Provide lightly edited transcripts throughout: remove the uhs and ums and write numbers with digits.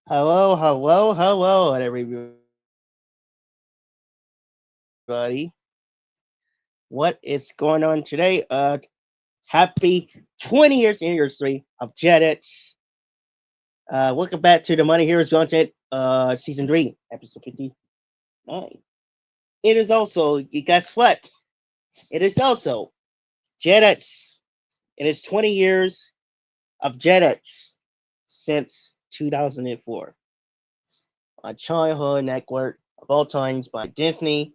Hello, hello, hello, everybody. What is going on today? Happy 20 years anniversary of jetix. Welcome back to the Money Heroes content, season 3, episode 59. It is also, you guess what? It is also jetix. It is 20 years of jetix since 2004. A childhood network of all times by Disney.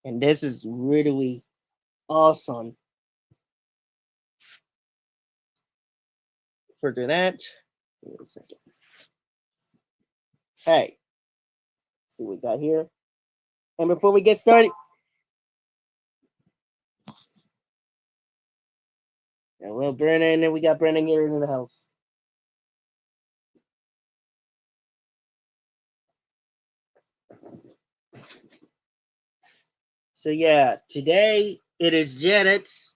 And this is really awesome for that. Give me a second. Hey, see what we got here. And before we get started, well, Brennan, and we got Brennan here in the house. So yeah, today it is Janet's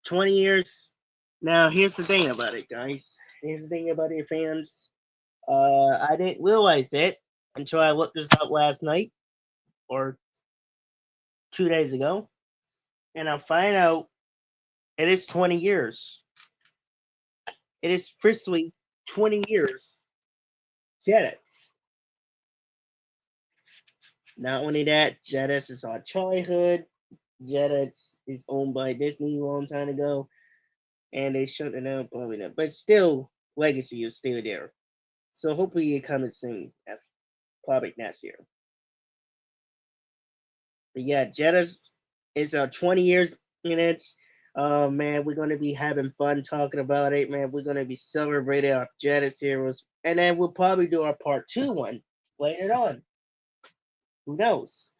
20 years. Now here's the thing about it, guys. Here's the thing about it, fans. I didn't realize it until I looked this up last night or 2 days ago, and I find out it is 20 years. It is officially 20 years. Janet. Not only that, Jetix is our childhood. Jetix is owned by Disney a long time ago, and they shut it down probably not. But still, legacy is still there. So hopefully it comes soon. That's probably next year. But yeah, Jetix is 20 years in it. Man, we're gonna be having fun talking about it. Man, we're gonna be celebrating our Jetix heroes, and then we'll probably do our part 2 one later on. Who knows?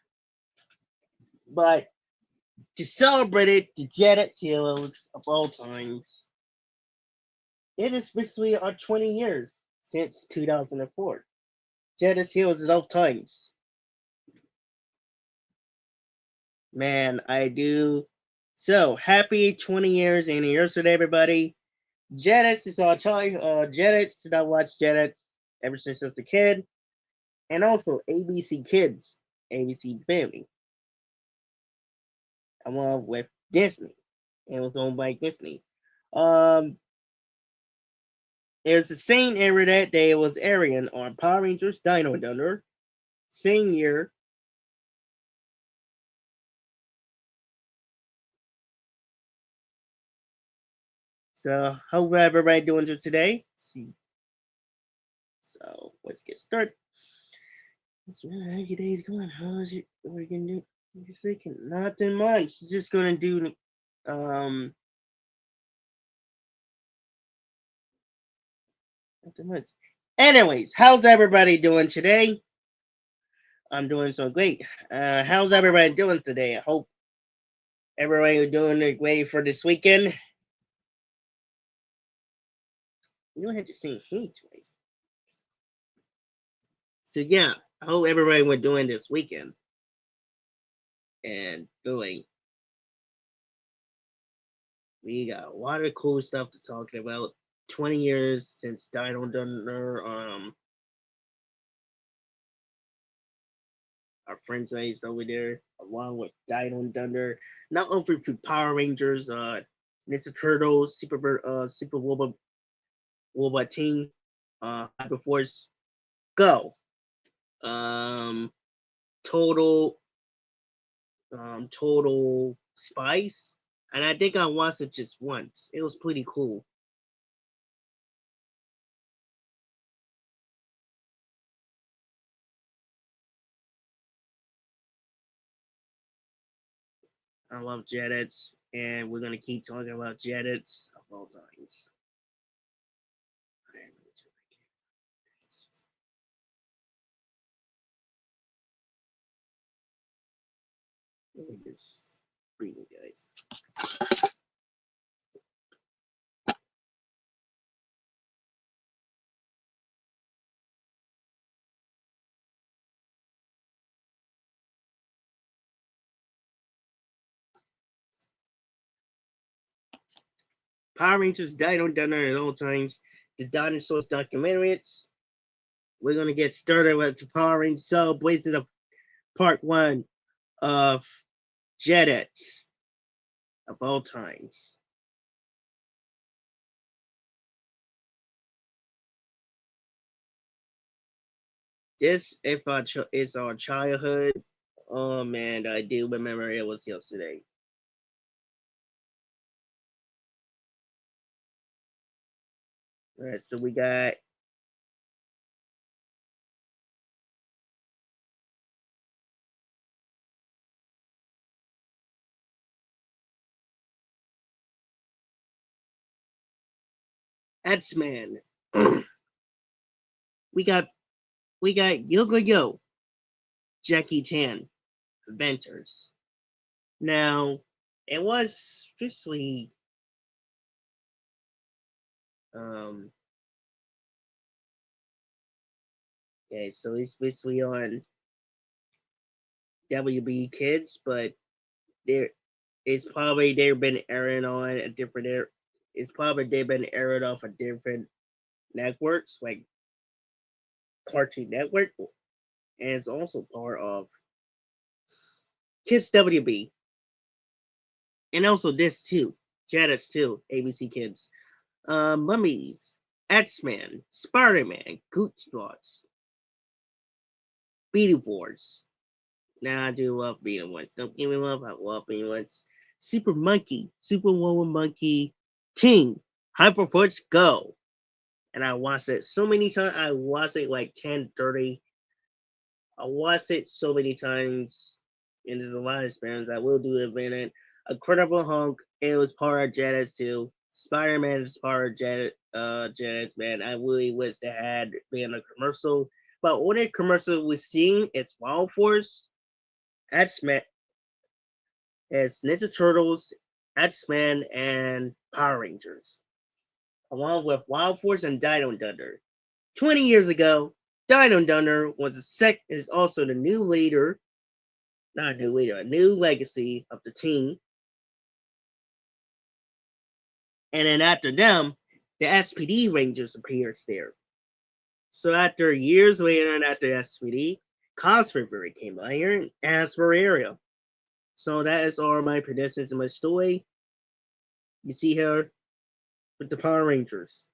But to celebrate it, the Jetix heroes of all times. It is officially our 20 years since 2004. Jetix heroes of all times. Man, I do. So, happy 20 years anniversary, everybody. Jetix is our child. Jetix, did I watch Jetix ever since I was a kid. And also ABC Kids, ABC Family. Along with Disney. It was owned by Disney. Um, It was the same era that day it was airing on Power Rangers Dino Thunder. Same year. So, how everybody doing today? See. So, let's get started. That's right. How your day's going? How's it? What are you gonna do? You're thinking nothing much. Just gonna do um nothing much. Anyways, how's everybody doing today? I'm doing so great. How's everybody doing today? I hope everybody is doing it ready for this weekend. You don't have to sing hey twice. So yeah, I hope everybody was doing this weekend and doing. We got a lot of cool stuff to talk about. 20 years since Dino Dunner, our franchise over there, along with Dino Thunder, not only for Power Rangers, Ninja Turtles, Super Robot Team, Hyperforce, Go, um, Total, Total Spice, and I think I watched it just once. It was pretty cool. I love Jetix, and we're gonna keep talking about Jetix of all times. Let me just read you guys. Power Rangers Dino Dunner at all times. The dinosaurs documentaries. We're gonna get started with the Power Rangers celebration of part one of jetix of all times. This if our is our childhood. Oh man, I do remember it was yesterday. All right, so we got X-Man. we got we got Yo Jackie Chan Adventures. Now it was officially um okay, so it's basically on WB Kids, but there it's probably they've been airing on a different air. It's probably they've been aired off of different networks like Cartoon Network, and it's also part of Kids WB, and also this too, Jetix too, ABC Kids, Mummies, X-Men, Spider-Man, Goosebumps, Beetleborgs. Wars. Now I do love Beetleborgs. Don't get me wrong, I love Beetleborgs. Super Monkey, Superwoman Monkey, King, Hyperforce Go. And I watched it so many times. I watched it like 10, 30. I watched it so many times. And there's a lot of experiments. I will do it in a minute. Incredible Hulk, it was part of Jetix too. Spider-Man is part of Jetix, man. I really wish they had been a commercial. But all the commercial we're seeing is Wild Force, X-Men, it's Ninja Turtles, X-Men, and Power Rangers. Along with Wild Force and Dino Thunder. 20 years ago, Dino Thunder is also the new leader, not a new leader, a new legacy of the team. And then after them, the SPD Rangers appears there. So after years later, and after SPD, Cosmere came out here and asked for area. So that is all my predictions in my story. You see here with the Power Rangers.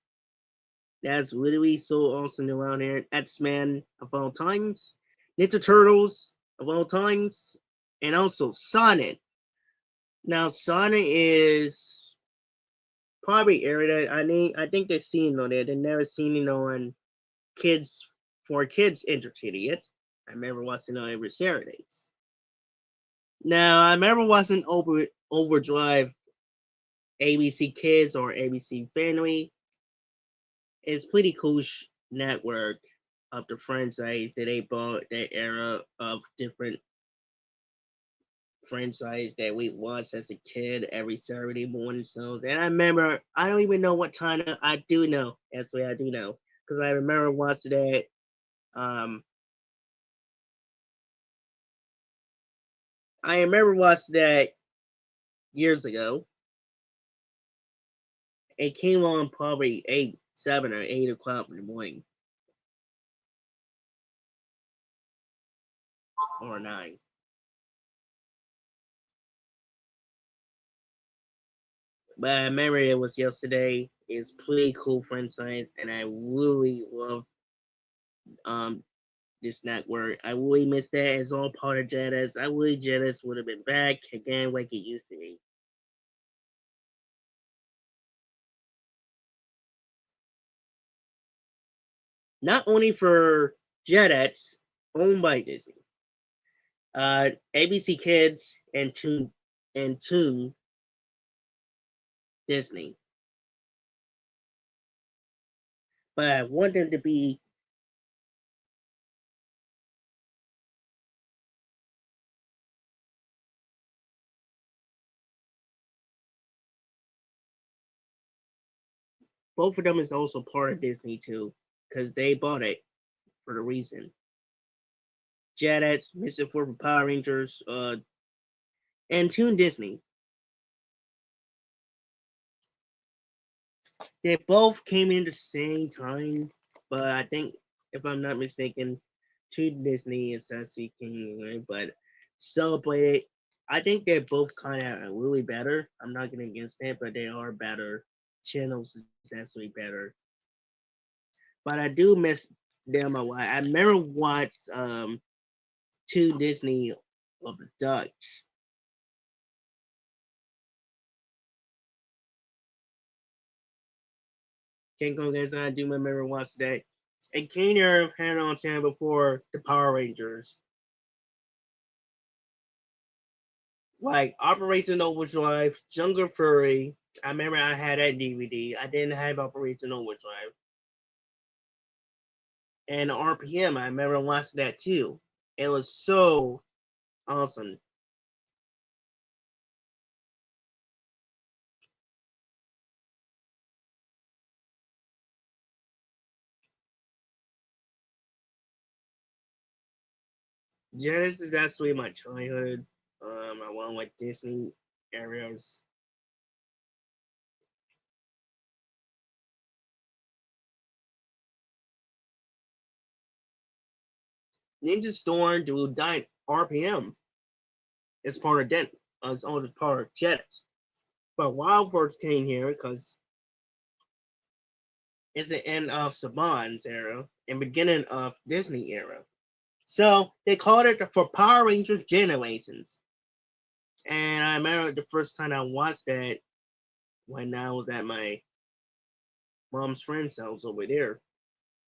That's literally so awesome around here. X-Men of all times, Ninja Turtles of all times, and also Sonic. Now Sonic is probably area I think they've seen it on there. They've never seen it on kids for kids entertaining it. I remember watching it on every Saturdays. Now I remember watching Overdrive ABC Kids or ABC Family. It's pretty cool network of the franchise that they bought that era of different franchise that we watched as a kid every Saturday morning shows. And I remember, I don't even know what time. I do know. Actually, I do know because I remember watching that. Um, I remember watching that years ago. It came on probably 7 or 8 o'clock in the morning or 9. But I remember it was yesterday. It's pretty cool franchise, and I really love um this network. I really miss that. It's all part of Jetix. I really Jetix would have been back again like it used to be. Not only for Jetix, owned by Disney, ABC Kids and Toon Disney. But I want them to be both of them is also part of Disney too, because they bought it for the reason. Jetix, Mr. for Power Rangers, and Toon Disney. They both came in the same time, but I think if I'm not mistaken, two Disney is Sesame King, right? But Celebrated, I think they're both kind of really better. I'm not gonna against it, but they are better. Channels is actually better. But I do miss them a lot. I remember watched two Disney of the Ducks. Can't go against that. I do remember watching that. And Keener had on channel before the Power Rangers. Like Operation Overdrive, Jungle Fury. I remember I had that DVD. I didn't have Operation Overdrive. And RPM, I remember watching that too. It was so awesome. Genesis is actually my childhood. I went with Disney areas. Ninja Storm, do die RPM. It's part of Den. It's only part of Jetix. But Wild first came here because it's the end of Saban's era and beginning of Disney era. So they called it for Power Rangers Generations. And I remember the first time I watched that when I was at my mom's friend's house over there.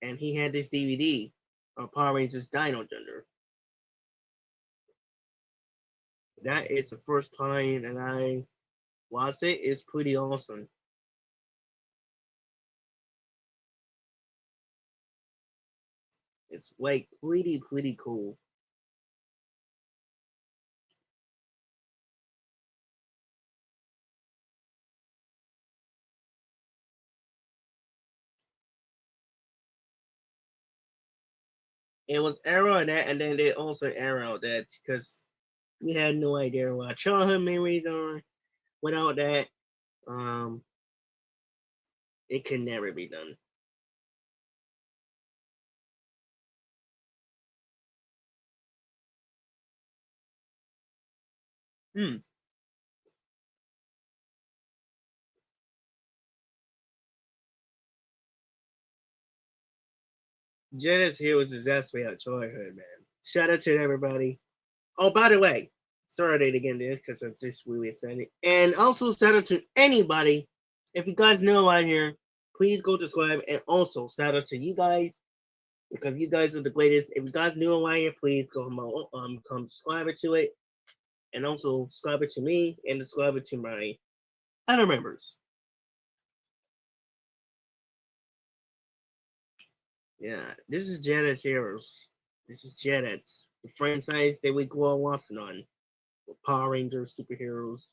And he had this DVD of Power Rangers Dino Thunder. That is the first time that I watched it. It's pretty awesome. It's like pretty cool. It was Arrow and that, and then they also Arrow that because we had no idea what childhood memories are. Without that, um, it can never be done. Hmm. Janice here was exactly our childhood, man. Shout out to everybody. Oh, by the way, sorry to again this because I'm just really excited. And also shout out to anybody. If you guys know out here, please go subscribe. And also shout out to you guys because you guys are the greatest. If you guys new around here, please go come subscribe to it. And also subscribe to me and subscribe to my other members. Yeah, this is Janet's Heroes. This is Janet's the franchise that we grew up watching on. With Power Rangers, superheroes.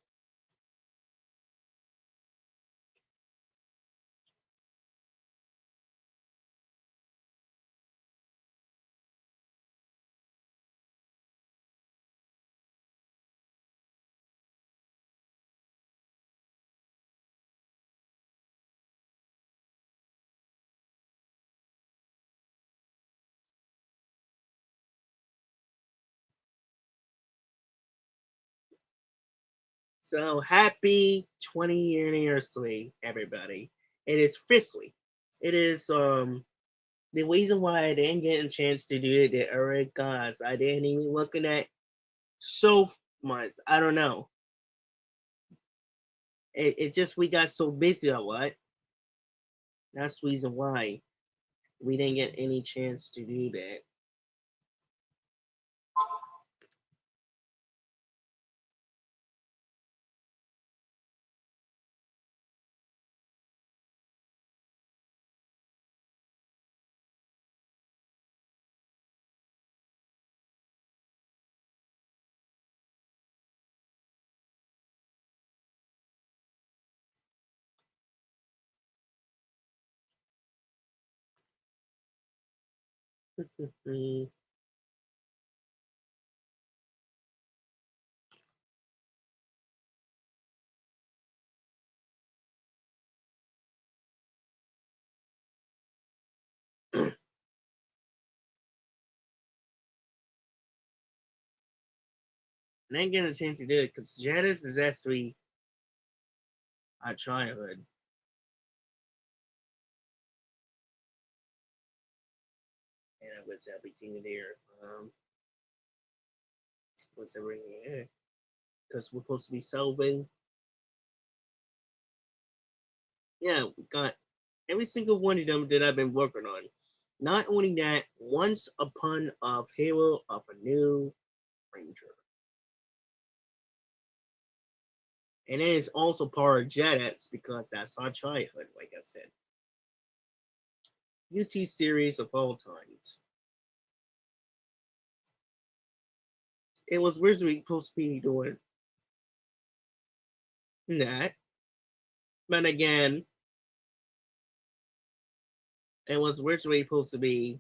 So happy 20-year anniversary, everybody. It is officially. It is the reason why I didn't get a chance to do it the Eric guys. I didn't even looking at so much. I don't know. It just we got so busy or what. That's the reason why we didn't get any chance to do that. And I didn't get a chance to do it because Jetix is actually our childhood. And I was everything there. What's everything there? Because we're supposed to be solving. Yeah, we got every single one of them that I've been working on. Not only that, once upon a hero of a new ranger. And it is also part of Jetix because that's our childhood, like I said. UT series of all times. It was originally supposed to be doing that, but again, it was originally supposed to be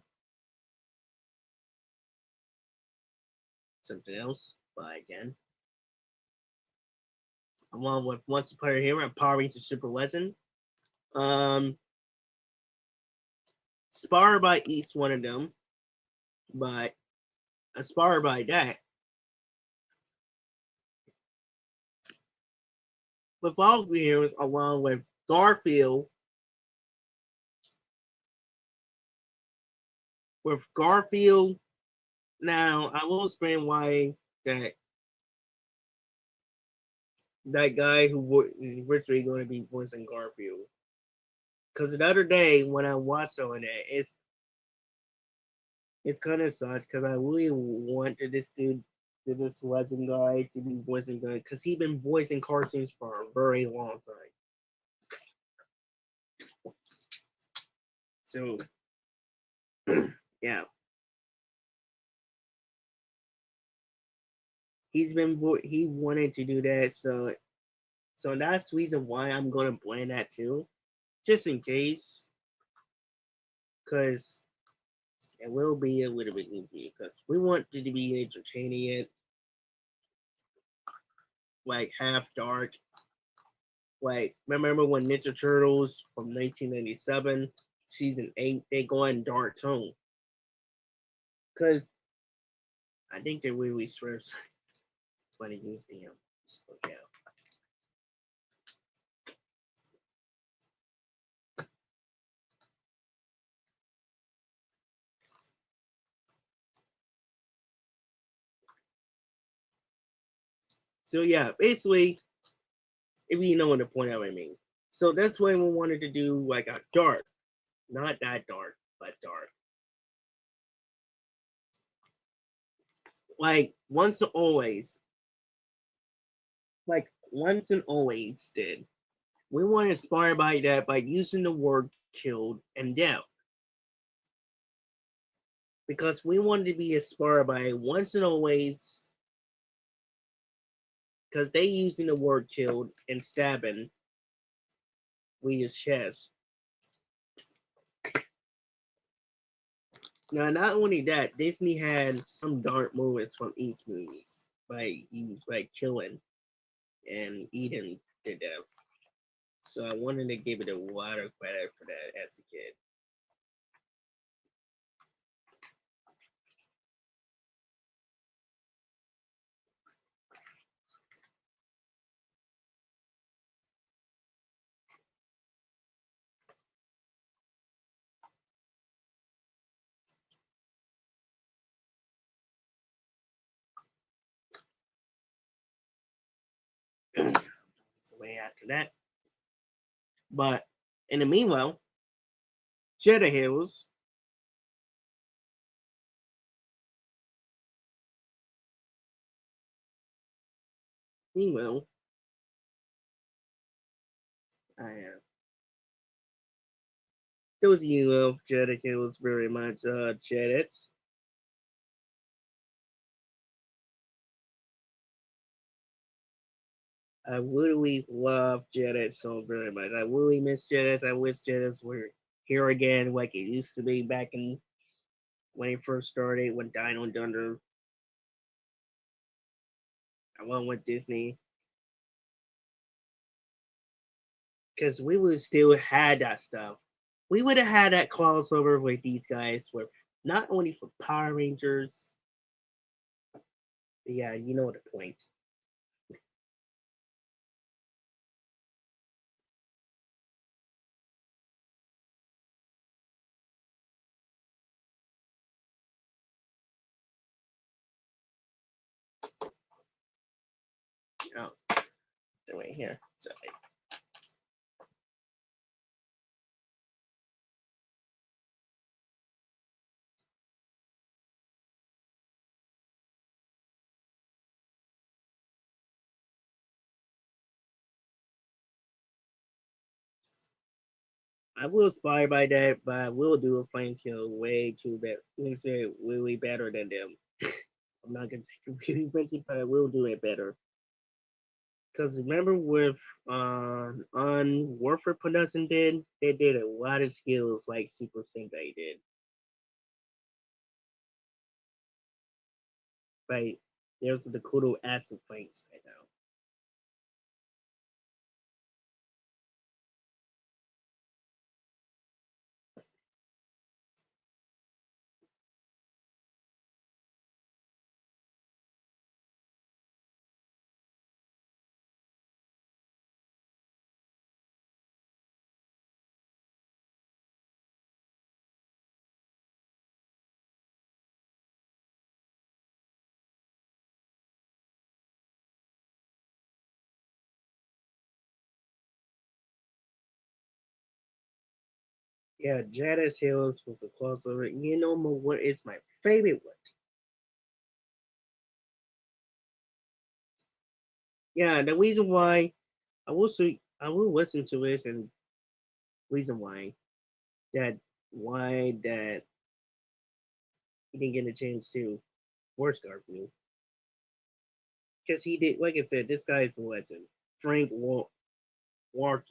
something else, but again, along with Once Upon a Hero and Power Rangers Super Legend, um, inspired by each one of them, but inspired by that, with all the heroes along with Garfield, with Garfield. Now I will explain why that guy who is originally going to be voicing Garfield. Because the other day when I watched on it, it's kind of sucks because I really wanted this dude, this legend guy, to be voicing good because he's been voicing cartoons for a very long time. So yeah, he wanted to do that, so that's the reason why I'm gonna blame that too, just in case, because it will be a little bit goofy because we want it to be entertaining it, like half dark. Like remember when Ninja Turtles from 1997 season 8 they go in dark tone because I think they really swerves when they use the so, yeah. So yeah, basically, if you know what the point I mean. So that's why we wanted to do like a dark, not that dark, but dark. Like once and always, like once and always did. We want to inspire by that by using the word killed and death. Because we wanted to be inspired by once and always because they using the word killed and stabbing with his chest. Now, not only that, Disney had some dark moments from each movies, like killing and eating to death. So I wanted to give it a lot of credit for that as a kid. So way after that, but in the meanwhile, Jedi Heroes. Meanwhile, I those of you love Jedi Heroes very much. Jedits. I really love Jedits so very much. I really miss Jedits. I wish Jedits were here again like it used to be back in when it first started, when Dino Thunder. I went with Disney because we would still had that stuff. We would have had that crossover with these guys with not only for Power Rangers, Yeah, you know the point. Oh, they're right here. So I will inspire by that, but I will do a playing skill way too bad. I'm gonna say way way better than them. I'm not gonna take a really benching, but I will do it better. Because remember with on Warfare Production did, they did a lot of skills like Super Sentai did. Right? There's the Kudo acid fights right now. Yeah, Jadis Hills was a crossover. You know what is my favorite one? Yeah, the reason why I will listen to this and reason why that he didn't get a chance to work Garfield. Because he did, like I said, this guy is a legend. Frank Walker or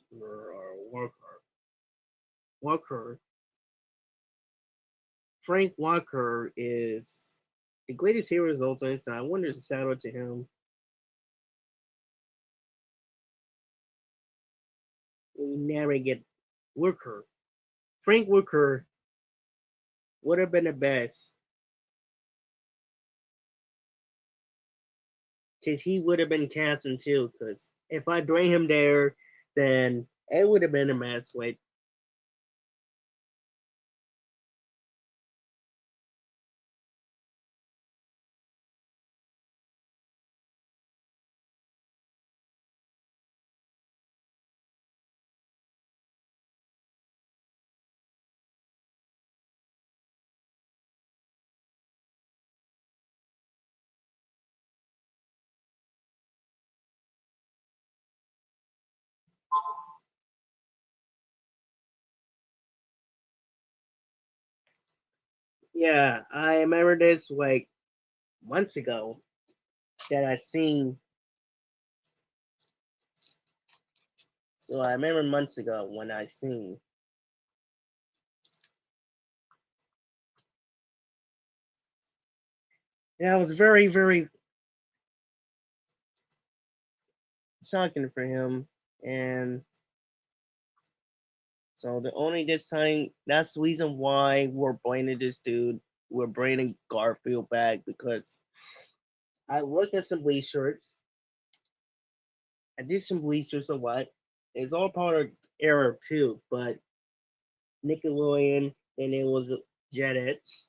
Walker. Frank Walker is the greatest hero of all time. So I wanted to shout out to him. We never get Walker. Frank Walker would have been the best because he would have been casting too. Because if I bring him there, then it would have been a mess. Like, yeah, I remember this like months ago that I seen. So I remember months ago when I seen. Yeah, it was very, very shocking for him. And so the only this time, that's the reason why we're bringing this dude. We're bringing Garfield back because I looked at some Wii shirts. I did some research on what. It's all part of Era too, but Nickelodeon and it was Jetix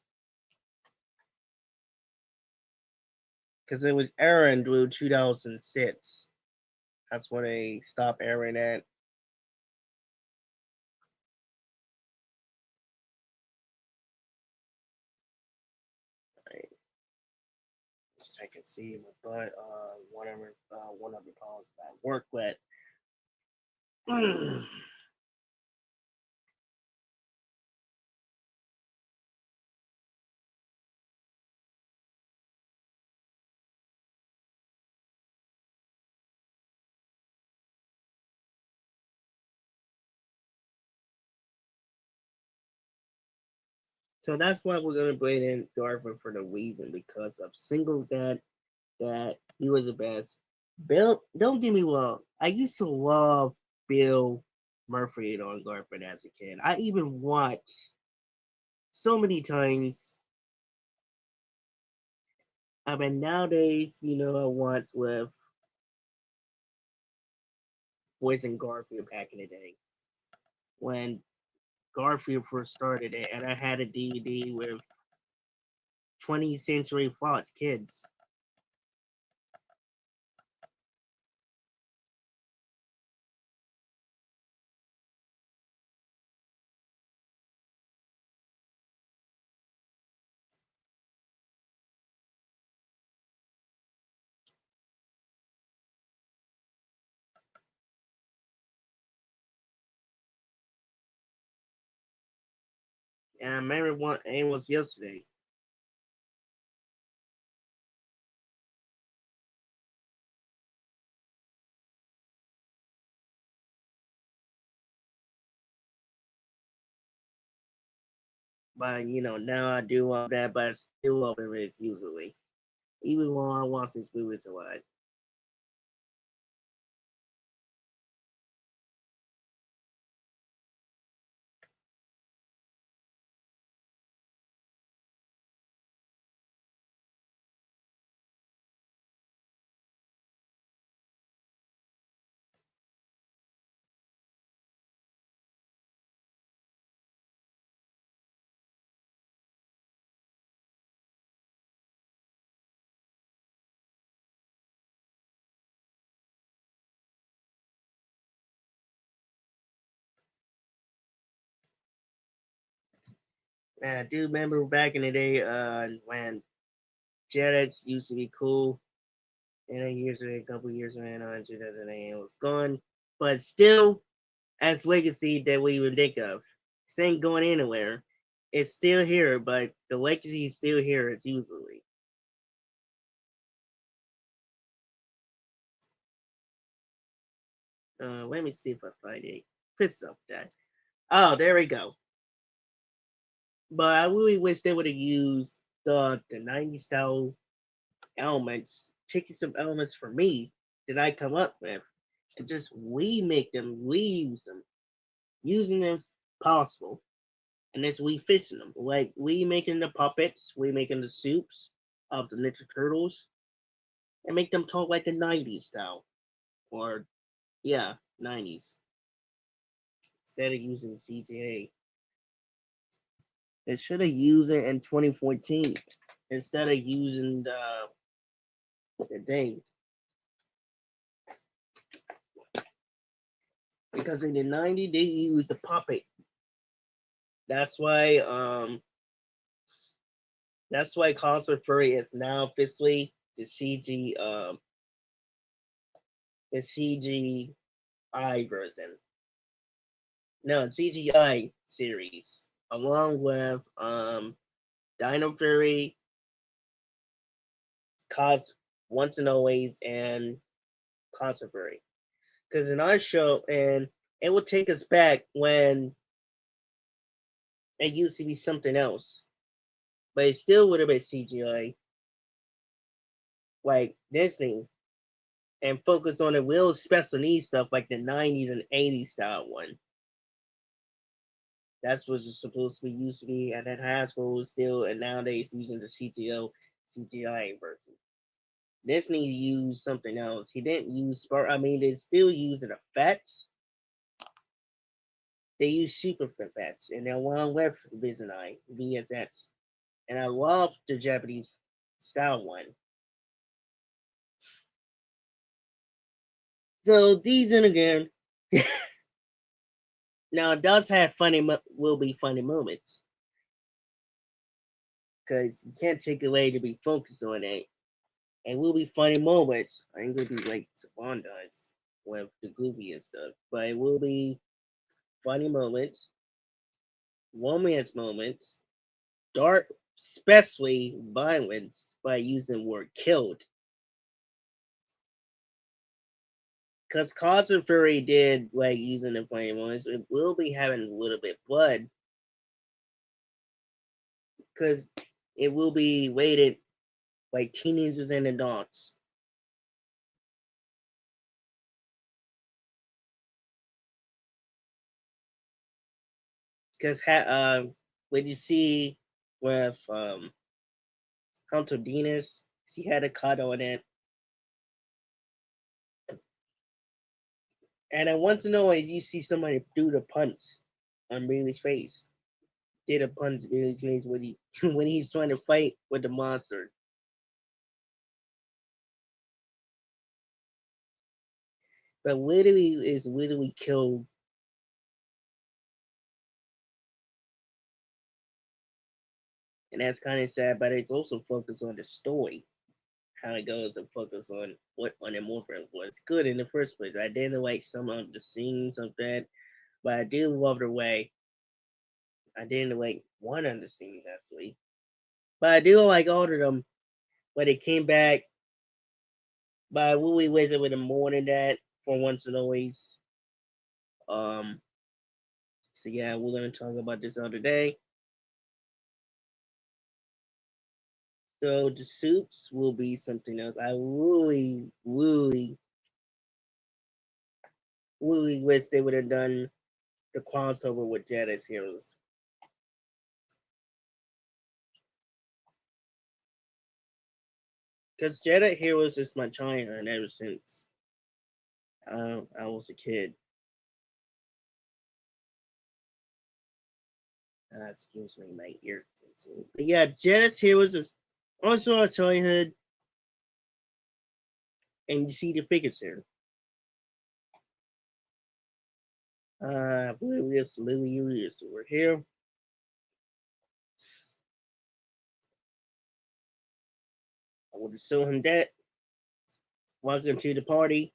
because it was airing through 2006. That's when they stopped airing at. Right, so I can see my butt. One of the problems I work with. So that's why we're gonna bring in Garfield for the reason because of single that he was the best. Bill, don't get me wrong. I used to love Bill Murphy on Garfield as a kid. I even watched so many times I mean, nowadays, once with Boys and Garfield back in the day, when Garfield first started it, and I had a DVD with 20th Century Fox kids. And I remember one, it was yesterday. But now I do all that, but I still open it usually. Even when I watch these movies a lot. And I do remember back in the day, when jetix used to be cool. And then a couple years went on, it was gone. But still, as legacy that we would think of, this ain't going anywhere. It's still here, but the legacy is still here. It's usually. Let me see if I find it. Piss off that. Oh, there we go. But I really wish they would have used the 90s style elements, taking some elements for me that I come up with, and just remake them, reuse them, using them as possible, and as we fixing them, like we making the puppets, we making the soups of the Ninja Turtles, and make them talk like the 90s style, or yeah, 90s, instead of using CTA. They should have used it in 2014 instead of using the thing. Because in the 90s they used the puppet. That's why Concert Fury is now officially the CGI version. No, CGI series. Along with Dino Fury, Cos Once and Always, and Concert Fury. Because in our show, and it will take us back when it used to be something else. But it still would have been CGI, like Disney, and focus on the real special needs stuff like the 90s and 80s style one. That's what it's supposed to be used to be, and then Hasbro still, and nowadays using the CGI version. Disney used something else. He didn't use spark. I mean, they still using effects. They use super effects, and they're one with Visionai VSX. And I love the Japanese style one. So these and again, now it does have will be funny moments because you can't take away to be focused on it. And will be funny moments. I ain't gonna be like Savon does with the goofy and stuff, but it will be funny moments, romance moments, dark, especially violence by using word killed. Because Cause and Fury did like using the funny moments, it will be having a little bit blood because it will be weighted like teenagers and adults. Because when you see with Hunter Dinas She had a cut on it. And then once in a while, you see somebody do the punch on Bailey's face. Did a punch Bailey's face when he when he's trying to fight with the monster. But literally killed. And that's kind of sad, but it's also focused on the story, how it goes, and focus on what on the morphin was good in the first place. I didn't like some of the scenes of that, but I do love the way. I didn't like one of the scenes actually, but I do like all of them. But it came back, but I really wish it would have more than that for once and always. Um, so yeah, we're gonna talk about this other day. So the suits will be something else. I really wish they would have done the crossover with Jetix Heroes. Because Jetix Heroes is my childhood ever since I was a kid. Excuse me, my ears. But yeah, Jetix Heroes is also our childhood, and you see the figures here. Oblivious, Lilius, we're here. I would show him that. Welcome to the party.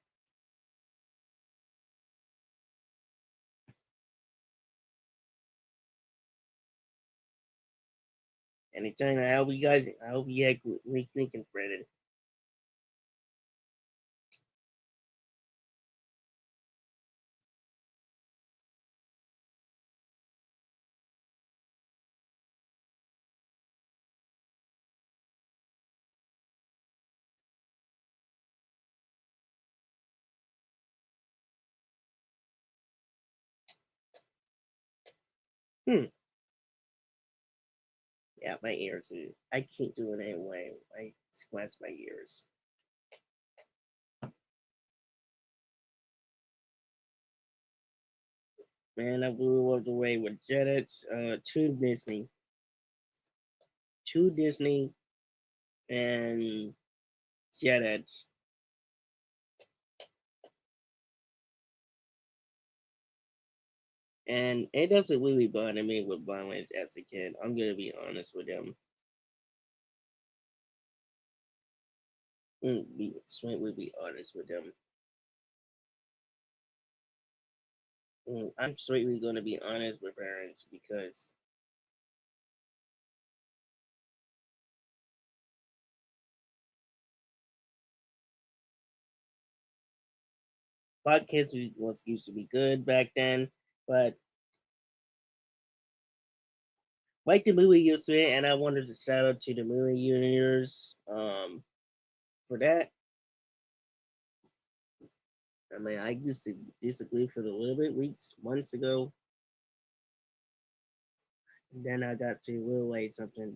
Anytime I hope you guys, I hope you had great thinking, Brandon. Hmm. Yeah, my ears. I can't do it anyway. I scratch my ears. Man, I blew up the way with Jetix, to Disney, and Jetix. And it doesn't really bother me with violence as a kid. I'm gonna be honest with them. Be slightly be honest with them. I'm straightly gonna be honest with parents because podcasts was used to be good back then, but like the movie used to be, and I wanted to shout out to the movie universe for that. I mean, I used to disagree for a little bit weeks, months ago. And then I got to realize something,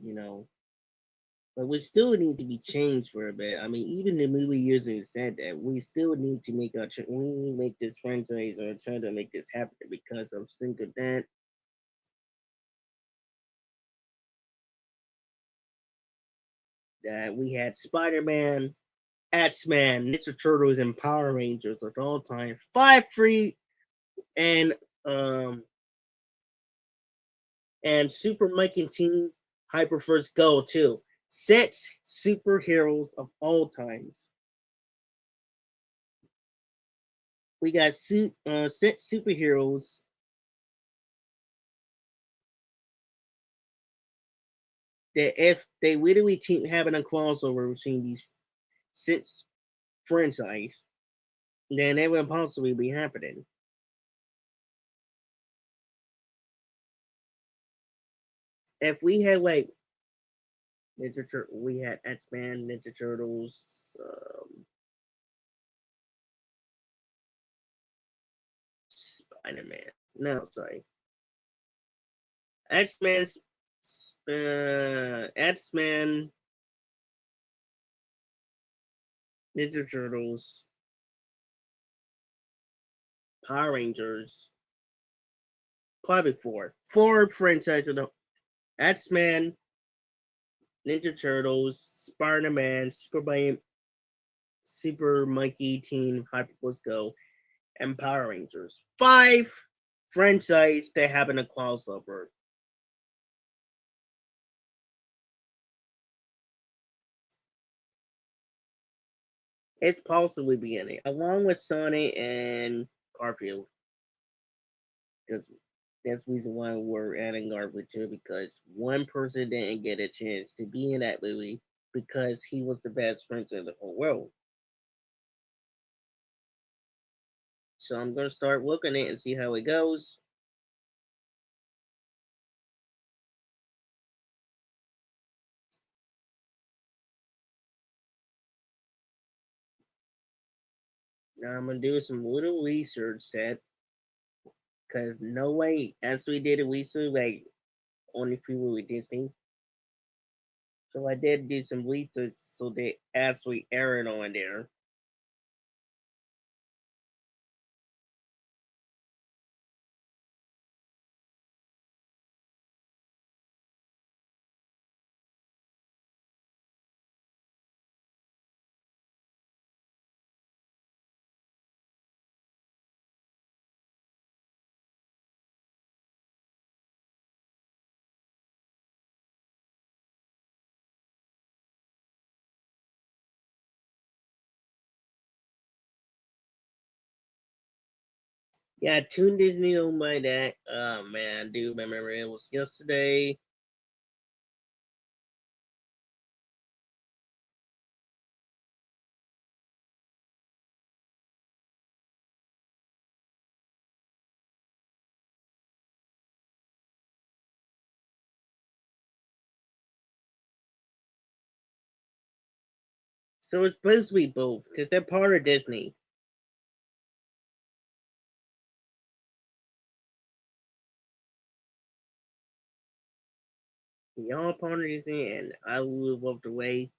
but we still need to be changed for a bit. I mean, even the movie users said that we still need to we make this franchise or try to make this happen because I'm sick of that we had Spider-Man, X-Men, Ninja Turtles, and Power Rangers at all time. Five free and um Super Mike and Team Hyperforce Go too. Six superheroes of all times. We got six superheroes that if they literally having a crossover between these six franchise, then it would possibly be happening. If we had like we had X Men, Ninja Turtles, Spider Man. No, sorry, X Men, X Men, Ninja Turtles, Power Rangers, probably four. Four franchises: X Men, Ninja Turtles, Spider Man, Super Monkey Team, Hyperforce Go, and Power Rangers. Five franchise that happen to crossover. It's possibly beginning, along with Sonic and Garfield. Because that's the reason why we're adding Garfield too, because one person didn't get a chance to be in that movie because he was the best friend in the whole world. So I'm gonna start looking at it and see how it goes. Now I'm gonna do some little research that, because no way, as we did a research like on the freeway with Disney. So I did do some research so they actually air it on there. Yeah, Toon Disney don't mind that. Oh man, I do remember it was yesterday. So it's supposed to be both because they're part of Disney. Y'all part of Disney, and I will love the way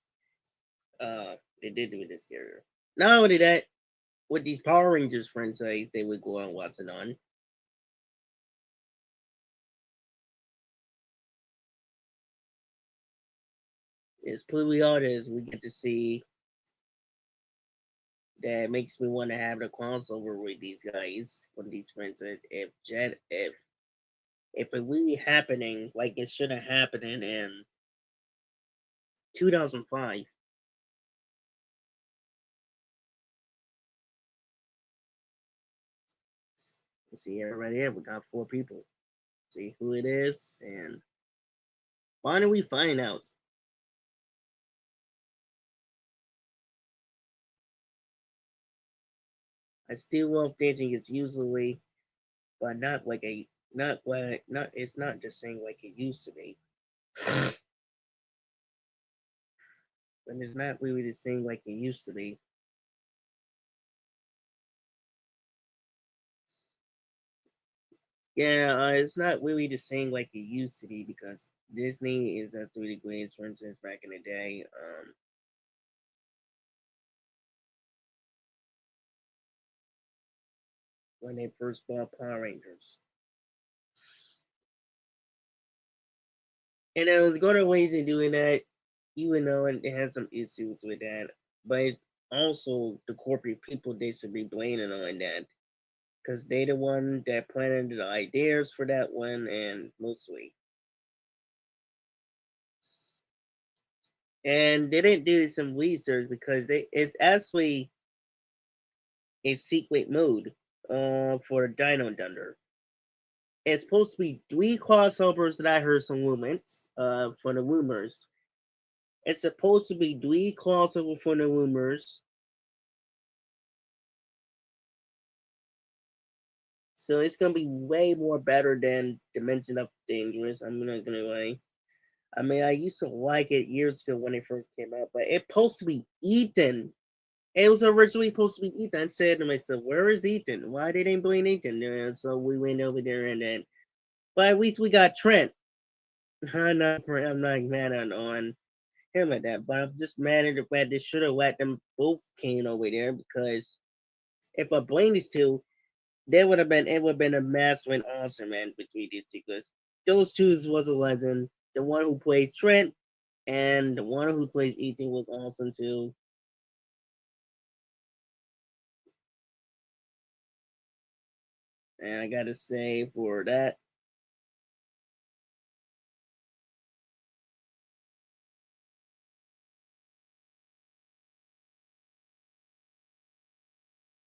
they did with this character. Not only that, with these Power Rangers franchise, they would go on watching on. It's clearly artists we get to see that makes me want to have the crossover with these guys with these franchises. If it really happening like it should have happened in 2005. You see everybody here. We got four people. See who it is, and why don't we find out? I still love dancing is usually, but not like a not like not. It's not just saying like it used to be, but it's not really the same like it used to be. Yeah, it's not really the same like it used to be because Disney is absolutely the greatest, for instance, back in the day. When they first bought Power Rangers. And there was going to ways of doing that, even though it has some issues with that. But it's also the corporate people they should be blaming on that. Because they the one that planted the ideas for that one and mostly. And they didn't do some research because it's actually a secret mode for Dino Thunder. It's supposed to be three crossovers that I heard some rumors for the rumors. It's supposed to be three crossover for the rumors. So it's gonna be way more better than Dimension of Dangerous. I'm not gonna lie. I mean, I used to like it years ago when it first came out, but it's supposed to be Ethan. It was originally supposed to be Ethan. I said to myself, "Where is Ethan? Why they didn't bring Ethan?" And so we went over there, and then, but at least we got Trent. I'm not mad on. him like that. But I'm just mad at the fact they should have let them both came over there because if I blame these two, there would have been it would have been a massive and awesome man between these two because those two was a legend. The one who plays Trent and the one who plays Ethan was awesome too. And I gotta say for that,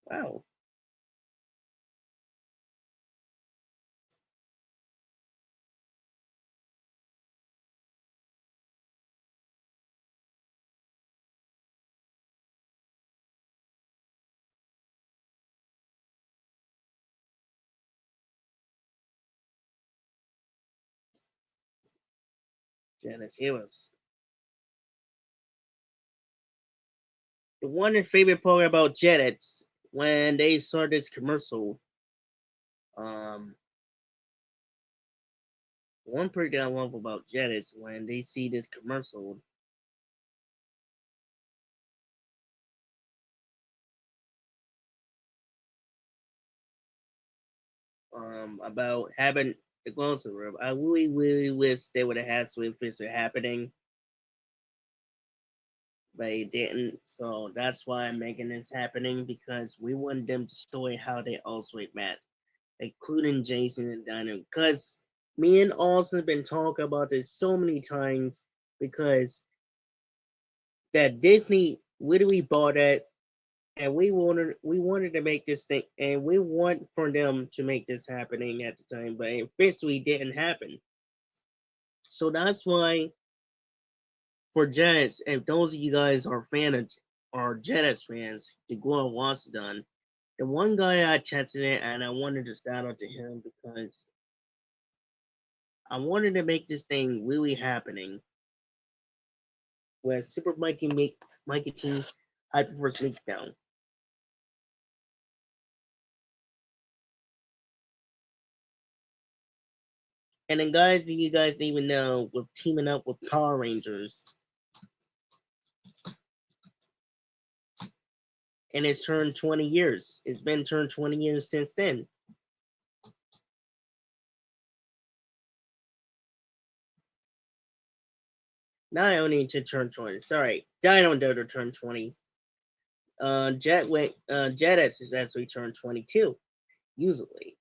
wow. Janice Heroes. The one favorite part about Jetix when they saw this commercial, um, one part that I love about Jetix when they see this commercial, about having the closer room. I really, really wish they would have had Swiftfish happening, but it didn't. So that's why I'm making this happening because we want them to story how they also met, including Jason and Dino. Because me and Austin been talking about this so many times because that Disney literally bought that and we wanted to make this thing and we want for them to make this happening at the time, but it basically didn't happen. So that's why for Jets, if those of you guys are fan of are Jets fans, to go and watch it done. The one guy I chatted it and I wanted to shout out to him because I wanted to make this thing really happening where Super Mikey Team Hyperforce Leaks down. And then guys, you guys even know with teaming up with Power Rangers, and it's turned 20 years. It's been turned 20 years since then. Not only to turn 20, sorry, Dino Dodo turned 20. Jetix is actually turned 22, usually.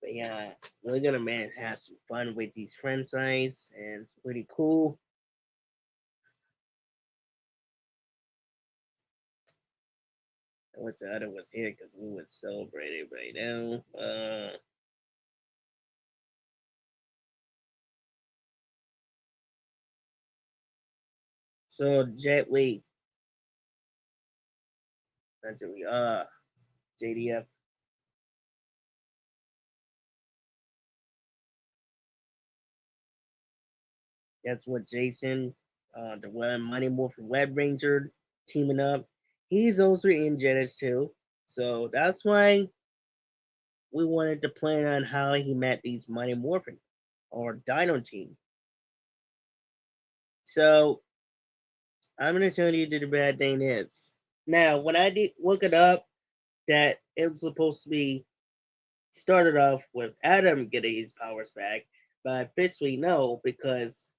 But yeah, we're gonna man have some fun with these franchise, and it's pretty cool. I wish the other was here because we would celebrate it right now. So Jet Li, actually, JDF. That's what Jason, the Web Money Morphin Web Ranger teaming up. He's also in Jetix too. So that's why we wanted to plan on how he met these Mighty Morphin or Dino Team. So I'm gonna tell you that the bad thing is. Now, when I did look it up, that it was supposed to be started off with Adam getting his powers back, but I officially no because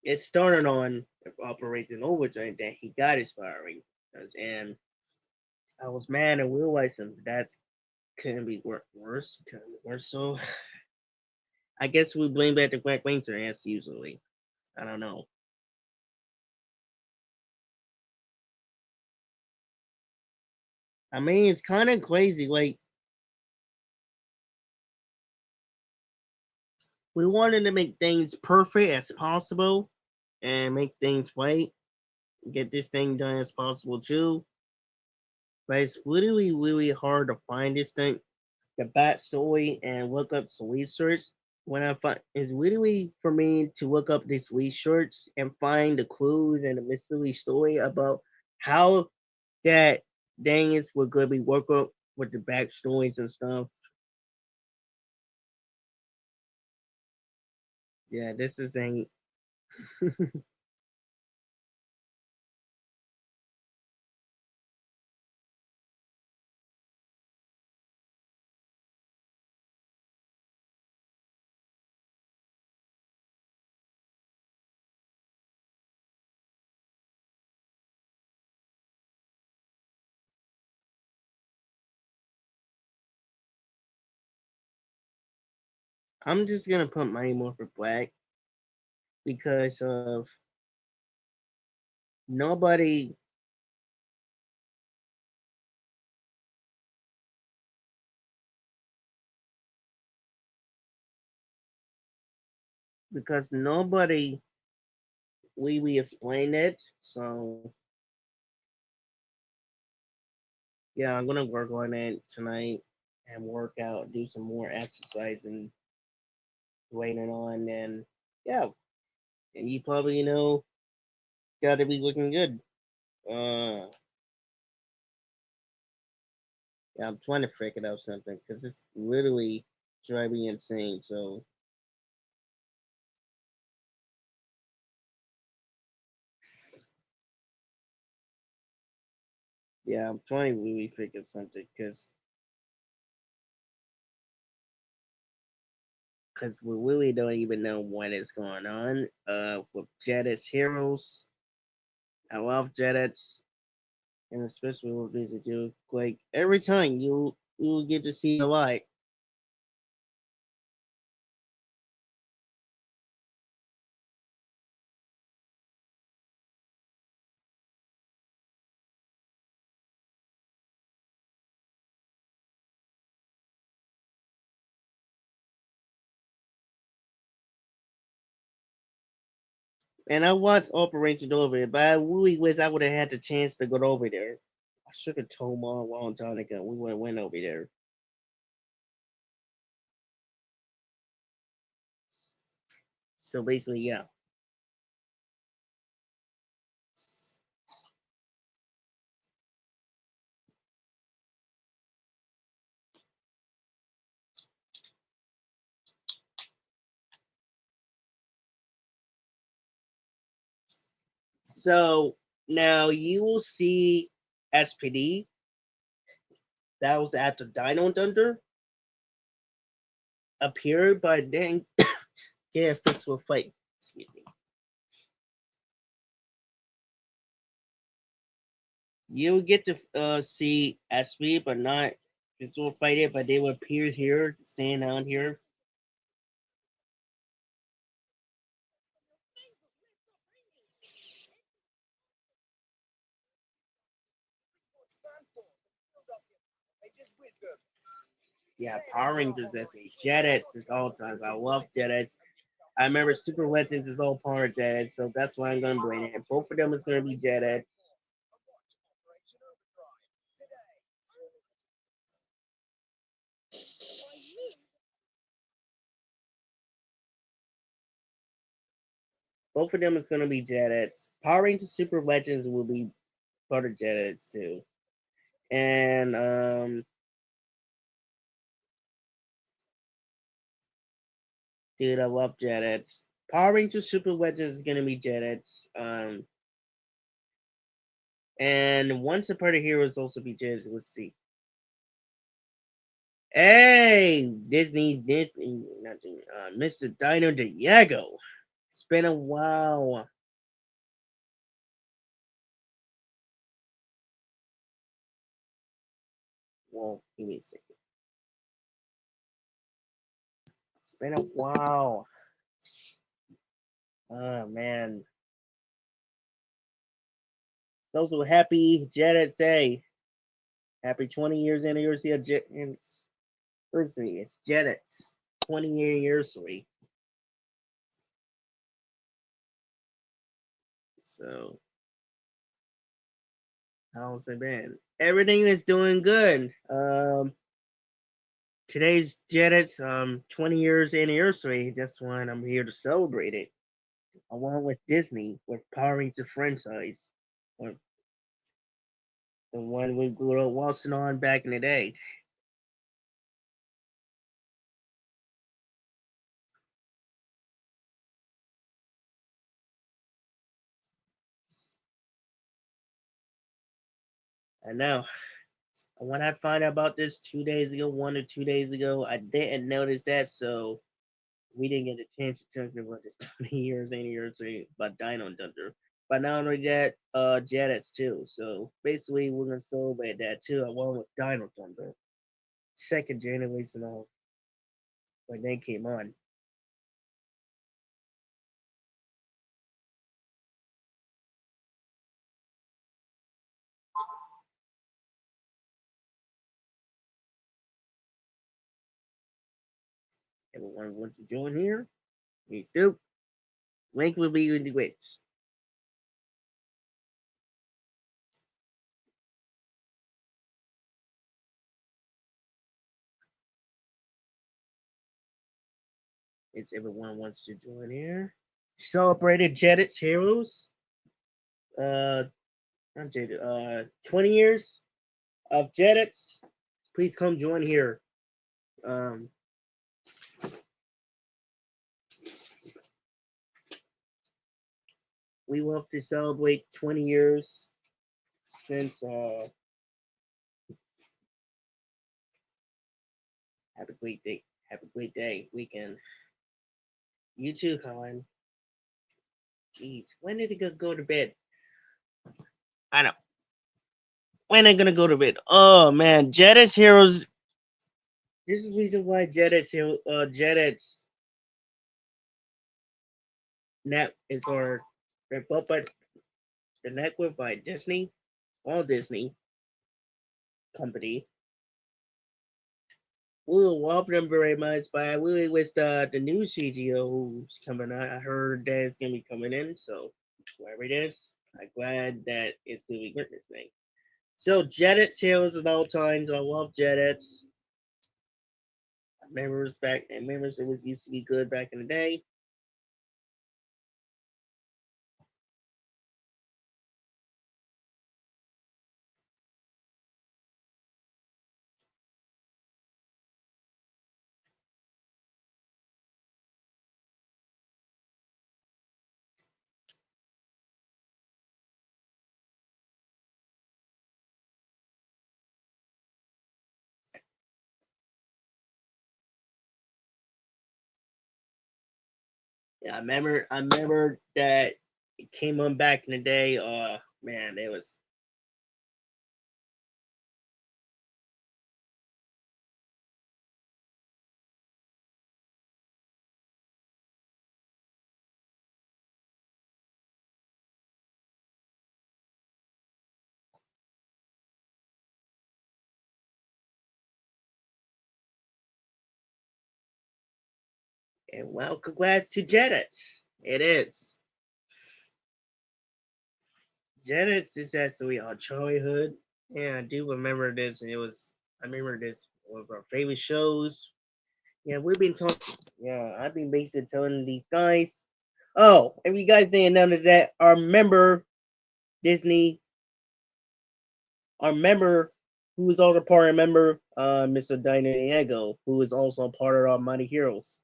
it started on Operation Overdrive that he got his powering. And I was mad and realizing that's couldn't be worse. Couldn't be worse. So I guess we blame back the Black Ranger as usually. I don't know. I mean, it's kind of crazy. Like we wanted to make things perfect as possible and make things right. Get this thing done as possible too. but it's really, really hard to find this thing, the backstory, and look up some research. When I find it's really for me to look up these research and find the clues and the mystery story about how that Daniels would go be work up with the backstories and stuff. Yeah, this is ain't. I'm just gonna put Mighty Morphin Black because of nobody because nobody really explained it. So yeah, I'm gonna work on it tonight and work out, do some more exercise and waiting on, and yeah, and you probably got to be looking good. Uh, yeah, I'm trying to figure out something because it's literally driving me insane. So yeah, I'm trying to really figure something because we really don't even know what is going on. With Jetix Heroes, I love Jetix, and especially with Visit too. Like every time you get to see a lot. And I watched Operation over there, but I really wish I would have had the chance to go over there. I should have told Mom a long time ago. We would have went over there. So basically, yeah. So now you will see SPD. That was after Dino Thunder appeared, but then yeah, physical fight. Excuse me. You'll get to see SB, but not physical fight it, but they will appear here, stand down here. Yeah, Power Rangers as a Jetix is all times. I love Jetix. I remember Super Legends is all Power Jetix, so that's why I'm gonna bring it. Both of them is gonna be Jetix. Both of them is gonna be Jetix. Power Rangers Super Legends will be part of Jetix too. And dude, I love Jetix. Power Rangers Super Legends is gonna be Jetix. And Once Upon a Hero is also be Jetix. Let's see. Hey, Disney, nothing. Mr. Dino Diego. It's been a while. Well, give me a second. It's been a while. Oh man. Also, happy Jetix Day. Happy 20 years anniversary of Jetix. It's Jetix. 20-year anniversary. So, how's it been? Everything is doing good. Today's Jetix 20 years anniversary. That's why I'm here to celebrate it, along with Disney, with Power Ranger franchise, or the one we grew up waltzing on back in the day. I know. When I found out about this 2 days ago, 1 or 2 days ago, I didn't notice that, so we didn't get a chance to talk about this 20 years anniversary about Dino Thunder. But not only that, Jetix too. So basically, we're gonna celebrate that too, along with Dino Thunder. Second generation of when they came on. Everyone wants to join here? Please do. Link will be in the links. If everyone wants to join here. Celebrated Jetix Heroes. Uh, not Jetix, 20 years of Jetix. Please come join here. Um, we love to celebrate 20 years since have a great day. Have a great day, weekend. You too, Colin. Jeez, when did it go to bed? I know. When are they gonna go to bed? Oh man, Jetix Heroes. This is the reason why Jetix net is our but the network by Disney, all Disney company. We love them very much, but I really wish the new CGO who's coming out. I heard that it's gonna be coming in, so wherever it is, I'm glad that it's gonna be good this thing. So Jetix Heroes at all times. I love Jetix. I remember it was used to be good back in the day. Yeah, I remember that it came on back in the day. Man, it was and well, congrats to Jetix. It is. Jetix is actually our childhood. Yeah, I do remember this. I remember this was our favorite shows. Yeah, we've been talking. Yeah, I've been basically telling these guys. Oh, if you guys didn't notice that, our member Disney, our member who was also part of member, Mr. Diego, who is also part of our Mighty Heroes.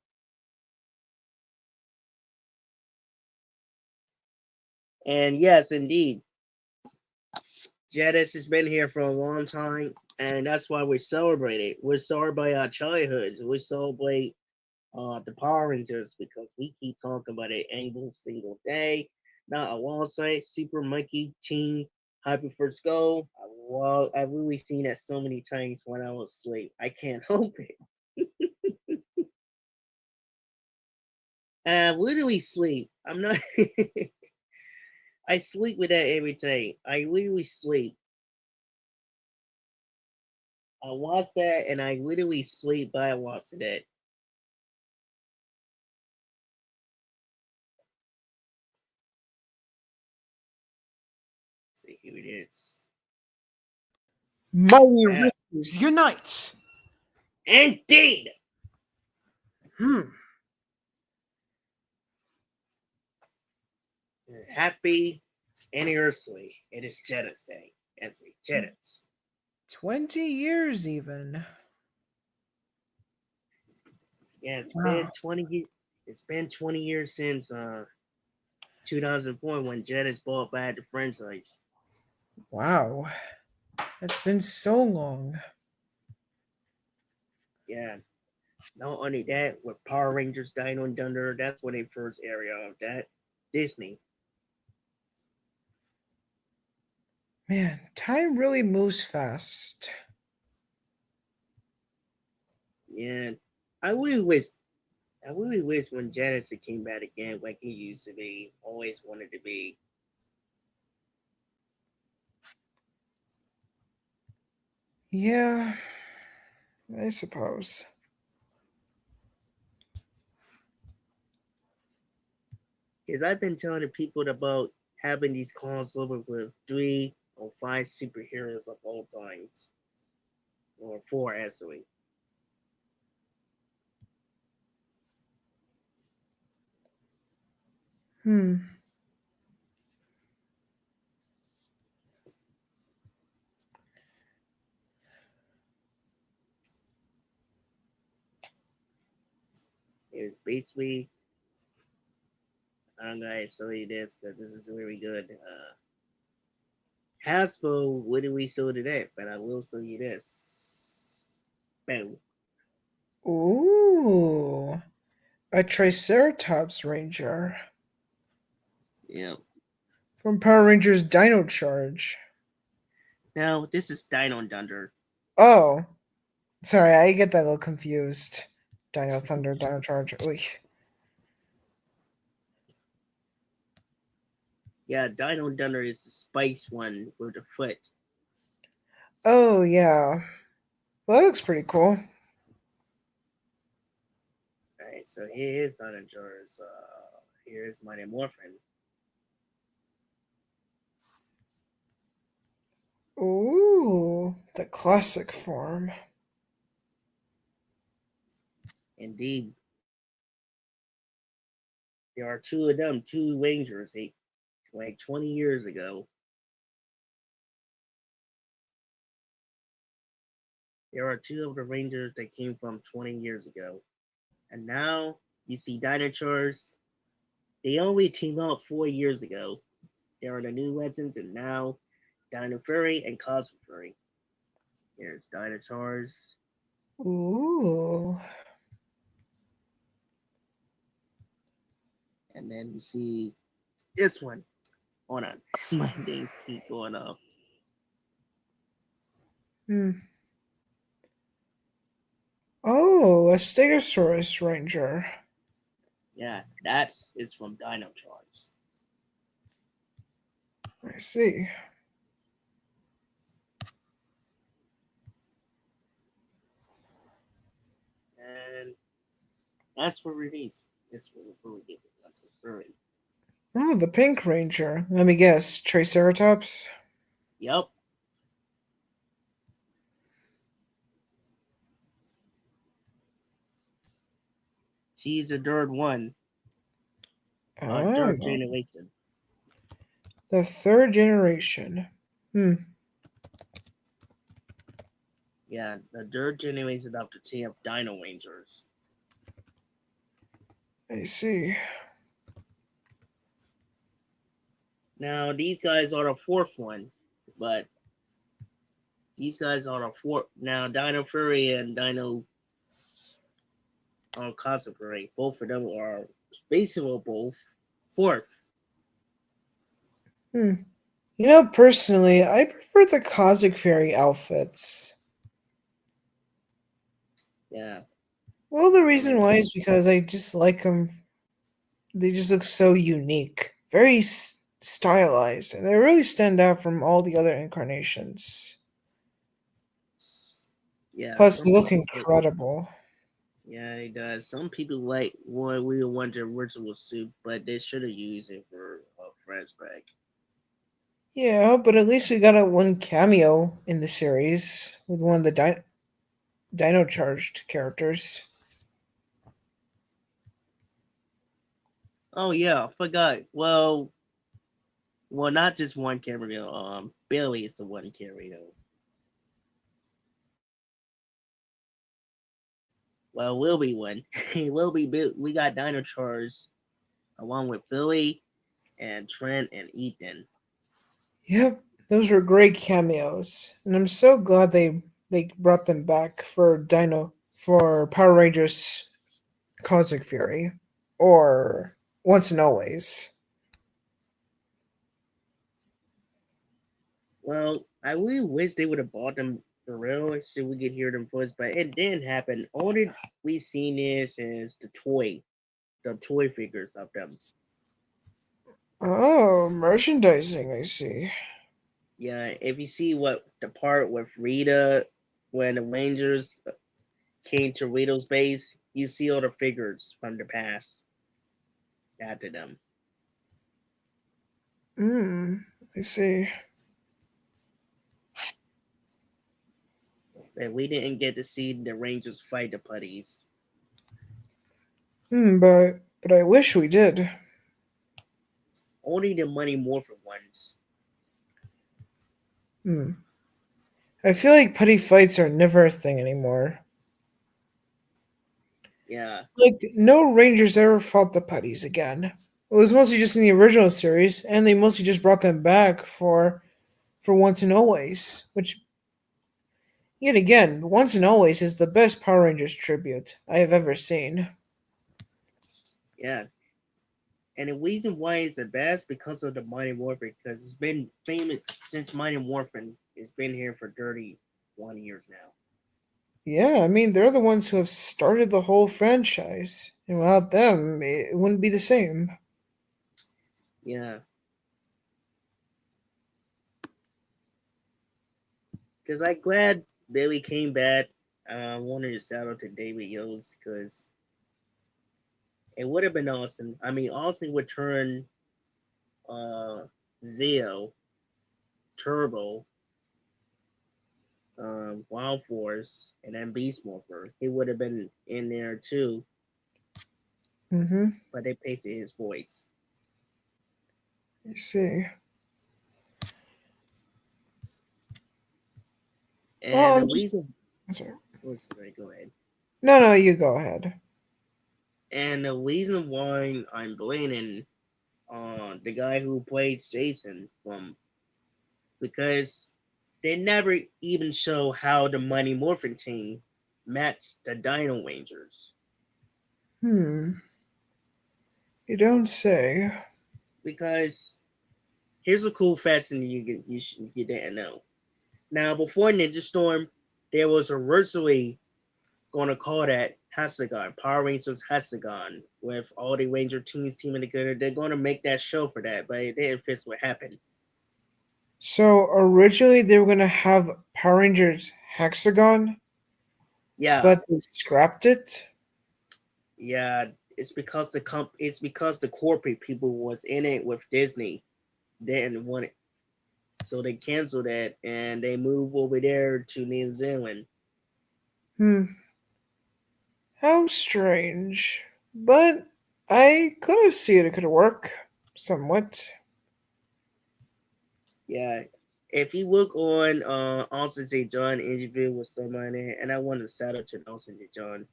And yes, indeed, Jetix has been here for a long time, and that's why we celebrate it. We celebrate our childhoods. We celebrate the Power Rangers because we keep talking about it every single day. Now, alongside Super Monkey Team Hyper First Go, I've really seen that so many times when I was asleep. I can't help it. Literally sleep. I'm not. I sleep with that every day. I literally sleep. I watch that and I literally sleep by watching it. Let's see, here it is. Mighty Yeah, Rangers unite! indeed. Hmm. Happy anniversary. It is Jetix Day. As we Jetix. 20 years even. Yeah, Wow. it's been 20 years since 2004 when Jetix bought back the franchise. Wow. It's been so long. Yeah. Not only that, with Power Rangers Dino and Thunder, that's when they first area of that. Disney. Man, time really moves fast. Yeah. I really wish I really wish when Janice came back again like he used to be, always wanted to be. Yeah, I suppose. Because I've been telling the people about having these crossovers with 3 or 5 superheroes of all times. Or 4 actually. Hmm. It's basically I'm gonna show you this because this is really good. Hasbro, what do we show today? But I will show you this. Boom. Ooh, a Triceratops Ranger Yeah. from Power Rangers Dino Charge. Now this is Dino Thunder. Oh, sorry, I get that a little confused. Dino Thunder, Dino Charge. Oy. Yeah, Dino Thunder is the spice one with the foot. Oh, yeah. Well, that looks pretty cool. Alright, so here is Dino Jars. Here's my morphin. Ooh, the classic form. Indeed, there are 2 of them, 2 Rangers, like 20 years ago. There are 2 of the Rangers that came from 20 years ago. And now you see Dinosaurs. They only teamed up 4 years ago. There are the new legends, and now Dino Fury and Cosmic Fury. There's Dinosaurs, Ooh. and then you see this one. Hold on, my names keep going up. Hmm. Oh, a Stegosaurus Ranger. Yeah, that is from Dinosaurs. I see. And that's for release. This one before we get to Cosmic Fury. Oh, the Pink Ranger. Let me guess. Triceratops? Yep, she's the third one, third Oh, generation. the third generation. Hmm, Yeah, the third generation of the team of Dino Rangers. I see. Now these guys are the fourth one, but these guys are the fourth. Now Dino Fury and Dino Cosmic Fury, both of them are basically both fourth. Hmm. You know, personally, I prefer the Cosmic Fairy outfits. Yeah, Well, the I reason mean, why is because I just like them. They just look so unique, very stylized, and they really stand out from all the other incarnations. yeah, Plus, some they look people say, incredible. yeah, it does. Some people like what we want the original suit, but they should have used it for a flashback. Yeah, but at least we got a one cameo in the series with one of the dino charged characters. Oh yeah, forgot. Well, not just one cameo. Billy is the one cameo. Well, will be one. Will be. We got Dino Charge along with Billy and Trent and Ethan. Yep, those were great cameos, and I'm so glad they brought them back for Power Rangers Cosmic Fury, or Once and Always. Well, I really wish they would have bought them for real so we could hear them voice, but it didn't happen. All that we seen is the toy figures of them. Oh, merchandising, I see. Yeah, if you see what the part with Rita when the Rangers came to Rita's base, you see all the figures from the past after them. Hmm, I see. And we didn't get to see the Rangers fight the putties. But I wish we did. Only the Money Morphin ones. Hmm. I feel like putty fights are never a thing anymore. Yeah, Like, no Rangers ever fought the putties again. It was mostly just in the original series, and they mostly just brought them back for Once and Always, which, yet again, Once and Always is the best Power Rangers tribute I have ever seen. yeah. And the reason why it's the best because of the Mighty Morphin, because it's been famous since Mighty Morphin. It's been here for 31 years now. Yeah, I mean, they're the ones who have started the whole franchise, and without them, it wouldn't be the same. Yeah, because I glad Billy came back. I wanted to shout out to David Yost because it would have been awesome. I mean, Austin would turn uh, Zeo, Turbo, Wild Force, and then Beast Morpher. He would have been in there too, Mm-hmm. but they pasted his voice. You see. And Well, the I'm just. reason, Sorry. oh, sorry, go ahead. No, no, you go ahead. And the reason why I'm blaming the guy who played Jason from because they never even show how the Mighty Morphin team matched the Dino Rangers. Hmm. You don't say. Because here's a cool fact that you didn't know. Now before Ninja Storm, there was originally going to call that Hexagon, Power Rangers Hexagon, with all the Ranger teams teaming together. They're going to make that show for that, but it didn't fit what happened. So originally they were gonna have Power Rangers Hexagon, Yeah, but they scrapped it. yeah, it's because the corporate people was in it with Disney didn't want it, so they canceled that and they moved over there to New Zealand. Hmm. How strange. But I could have seen it could work somewhat. Yeah, if you look on Austin St. John interview with somebody, and I want to shout out to Austin St. John,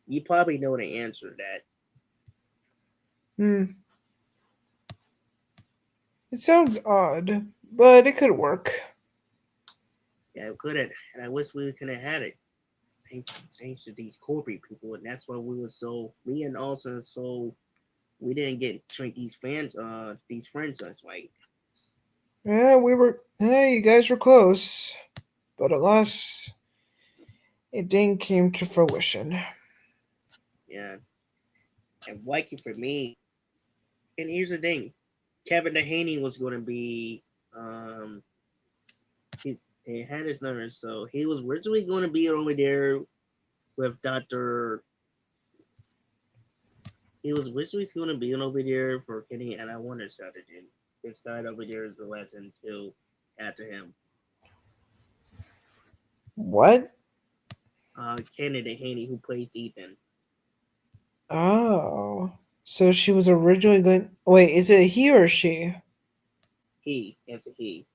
you probably know the answer to that. Hmm. It sounds odd, but it could work. Yeah, it could have, and I wish we could have had it. Thanks to these corporate people, and that's why we were so me and Austin so we didn't get treat these franchise right. Yeah, we were. Hey, you guys were close, but alas, it didn't came to fruition. Yeah, and Wacky for me. And here's the thing: Kevin Dehaney was going to be he had his number, so he was originally going to be over there with Doctor. He was originally going to be over there for Kenny, and I wanted to shout at him. This guy over there is a legend too. After him, What? Kennedy Haney, who plays Ethan. Oh. So she was originally going. Wait, is it he or she? He is a he.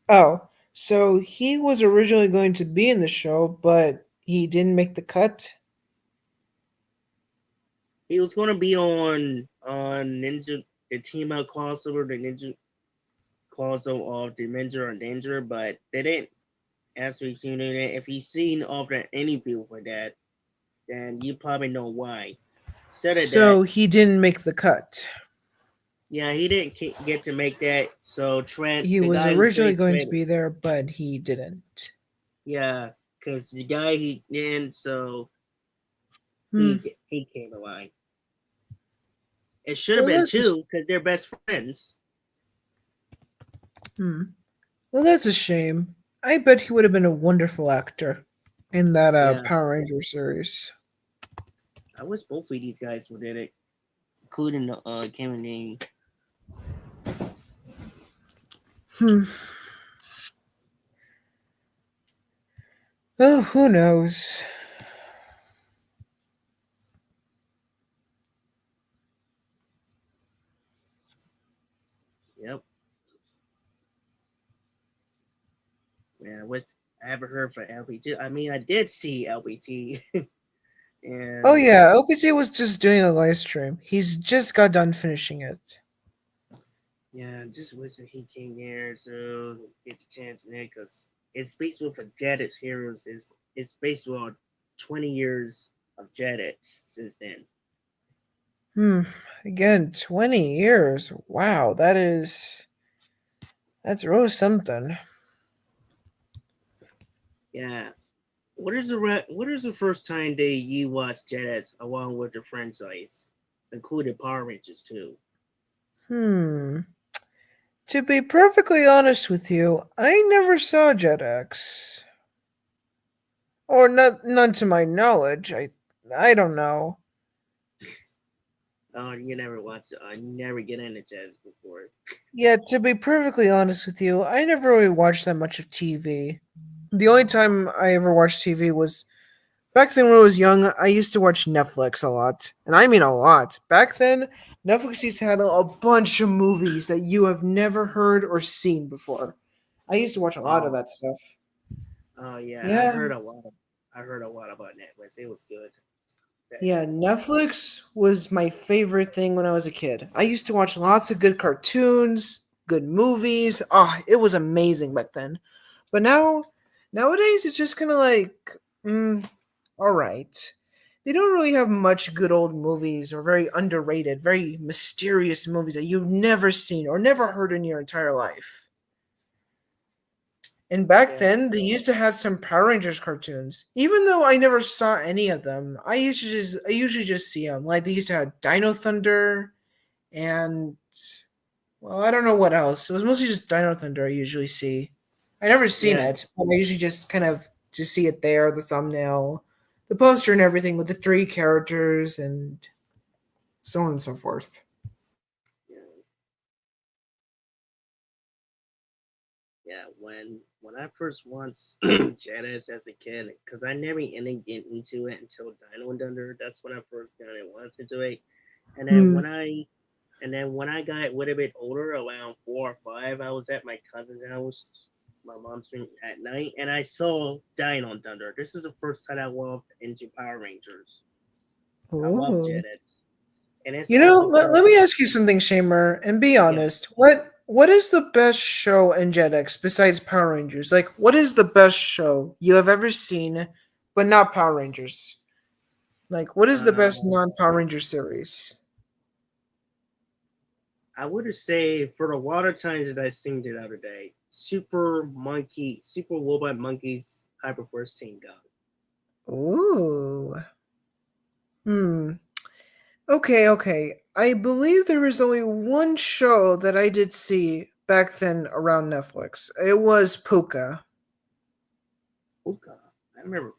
Oh. So he was originally going to be in the show, but he didn't make the cut? He was going to be on Ninja, the team up crossover, the Ninja crossover of Dimension or Danger, but they didn't ask me to tune in. If he's seen off the interview for that, then you probably know why. Said of that, So he didn't make the cut. yeah, he didn't get to make that. So Trent, He the was guy who originally plays going to Trent, be there, but he didn't. yeah, because the guy he in, so Hmm. he came alive. It should have Well, been that's two because they're best friends. hmm. Well, that's a shame. I bet he would have been a wonderful actor in that Yeah, Power Ranger series. I wish both of these guys were in it, including Cameron Name. Hmm. Oh, who knows? Yep. Yeah, I haven't heard for LPT. I mean, I did see LPT, Oh and yeah, OPJ was just doing a live stream. He's just got done finishing it. yeah, just wish that he came here so get the chance in it because it's based on for Jetix Heroes. It's based on 20 years of Jetix since then. Hmm. Again, 20 years. Wow, that's really something. Yeah. What is the first time that you watched Jetix along with your friend size, including Power Rangers too? Hmm. To be perfectly honest with you, I never saw JetX. Or not, none to my knowledge. I don't know. Oh, you never watched it. I never get into Jetix before. Yeah, to be perfectly honest with you, I never really watched that much of TV. The only time I ever watched TV was back then when I was young. I used to watch Netflix a lot. And I mean a lot. Back then, Netflix used to have a bunch of movies that you have never heard or seen before. I used to watch a lot of Oh, that stuff. oh yeah, Yeah. I heard a lot about Netflix. It was good. That Yeah, show. Netflix was my favorite thing when I was a kid. I used to watch lots of good cartoons, good movies. Ah, it was amazing back then. But nowadays, it's just kind of like, mm, all right. They don't really have much good old movies or very underrated, very mysterious movies that you've never seen or never heard in your entire life. And back Yeah, then, they used to have some Power Rangers cartoons. Even though I never saw any of them, I usually just see them. Like they used to have Dino Thunder, and well, I don't know what else. It was mostly just Dino Thunder. I usually see. I never seen yeah, it, but I usually just kind of just see it there, the thumbnail, the poster, and everything with the three characters and so on and so forth. yeah, yeah. When I first watched Janice as a kid, because I never ended get into it until Dino and Thunder. That's when I first got it once into it. And then Hmm. when I got a little bit older, around 4 or 5, I was at my cousin's house, my mom's room at night, and I saw Dino and Thunder. This is the first time I walked into Power Rangers. I love Ooh. Jetix, and it's You know, also let called me ask you something, Shamer, and be yeah. honest. What is the best show in Jetix besides Power Rangers? Like, what is the best show you have ever seen, but not Power Rangers? Like, what is the best Uh, non-Power Ranger series? I would say for the water times that I seen the other day, Super Robot Monkeys Hyper Force Team Gun. Ooh. Hmm. Okay, okay. I believe there was only one show that I did see back then around Netflix. It was Puka. Puka. I remember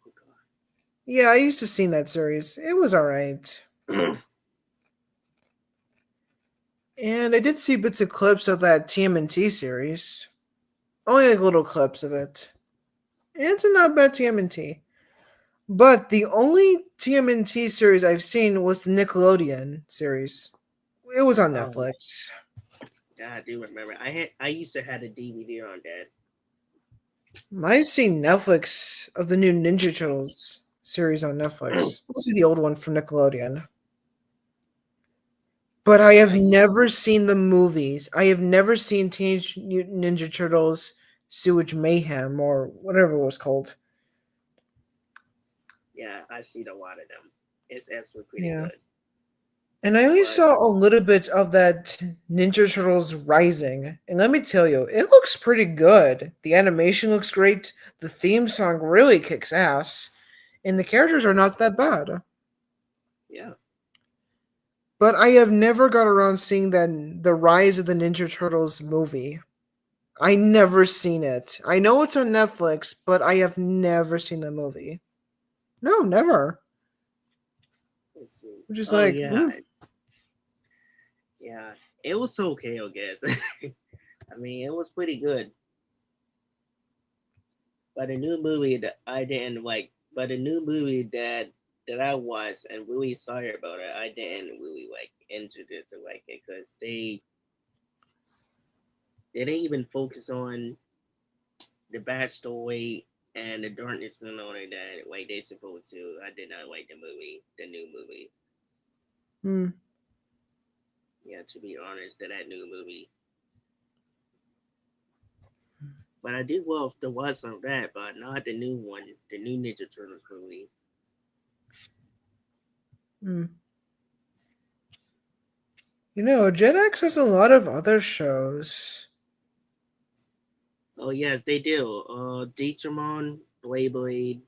Yeah, I used to see that series. It was alright. Puka. And I did see bits of clips of that TMNT series. Only like little clips of it. And it's a not bad TMNT. But the only TMNT series I've seen was the Nickelodeon series. It was on Oh, Netflix. yeah, I do remember. I used to have a DVD on that. I've seen Netflix of the new Ninja Turtles series on Netflix. Mostly the old one from Nickelodeon. But I Yeah, have I used never seen the movies. I have never seen Teenage Mutant Ninja Turtles Sewage Mayhem or whatever it was called. yeah, I seen a lot of them. It's actually pretty Yeah. good. And I only But saw a little bit of that Ninja Turtles Rising. And let me tell you, it looks pretty good. The animation looks great. The theme song really kicks ass. And the characters are not that bad. yeah, But I have never got around seeing that the Rise of the Ninja Turtles movie. I never seen it. I know it's on Netflix, but I have never seen the movie. No, never. let's see. I'm just Oh like, yeah, yeah. It was okay, I guess. I mean, it was pretty good. But a new movie that I didn't like, but a new movie that I watched and really sorry about it, I didn't really like into it to like it because they didn't even focus on the backstory and the darkness and all of that like they supposed to. I did not like the movie, the new movie. hmm, Yeah, to be honest, that new movie. But I do love the was of that, but not the new one, the new Ninja Turtles movie. hmm. Jetix has a lot of other shows. Oh yes, they do. Deetramon, Blade,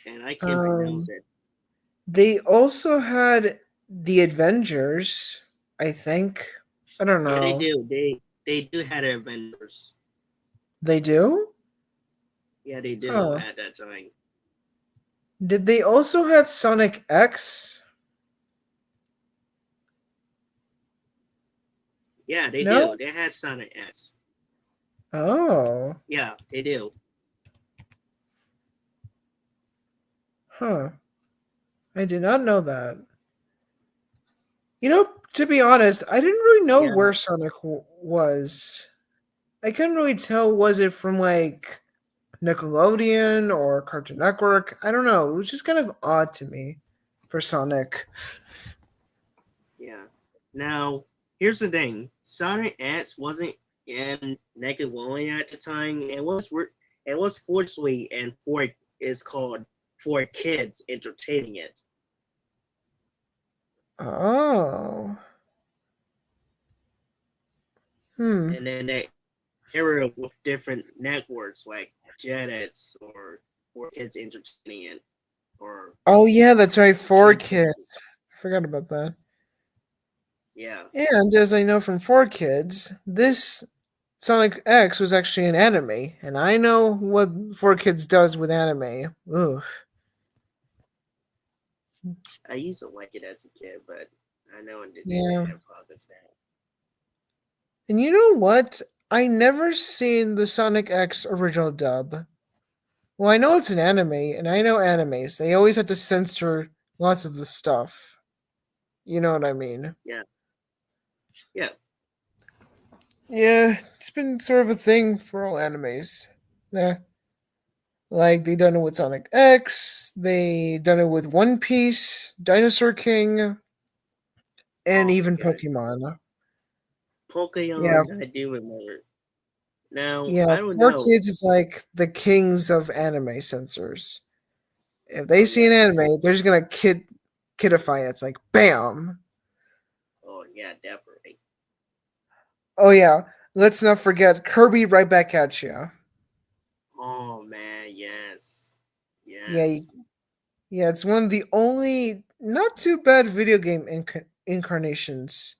and I can't pronounce Um, it. they also had the Avengers, I think. I don't Yeah, they know. do. They do have Avengers. They do? Yeah, they do Huh. at that time. Did they also have Sonic X? Yeah, they do. No? They had Sonic S. Oh. Yeah, they do. Huh. I did not know that. To be honest, I didn't really know Yeah, where Sonic was. I couldn't really tell, was it from like Nickelodeon or Cartoon Network? I don't know. It was just kind of odd to me for Sonic. yeah. Now, here's the thing: Sonic X wasn't in Nickelodeon at the time. it was fortunately and for is called for kids entertaining it, Oh. Hmm. and then that era with different networks like jetix or for kids entertaining it or Oh yeah, that's right, for kids kids. TV. I forgot about that. Yeah, And as I know from 4 Kids, this Sonic X was actually an anime, and I know what 4 Kids does with anime. Ugh. I used to like it as a kid, but I know they Yeah. have problems now. And you know what? I never seen the Sonic X original dub. Well, I know it's an anime, and I know animes. They always have to censor lots of the stuff. You know what I mean? Yeah, yeah. Yeah, it's been sort of a thing for all animes. Yeah. Like they done it with Sonic X, they done it with One Piece, Dinosaur King, and Oh even god, Pokemon. Yeah, Pokemon. I do remember. Now yeah. I don't For know. kids, it's like the kings of anime censors. If Oh they see an yes. anime, they're just gonna kidify it. It's like bam. Oh yeah, definitely. Oh yeah. Let's not forget Kirby right back at you. Oh man, yes, Yeah, yes. yeah. It's one of the only not too bad video game incarnations.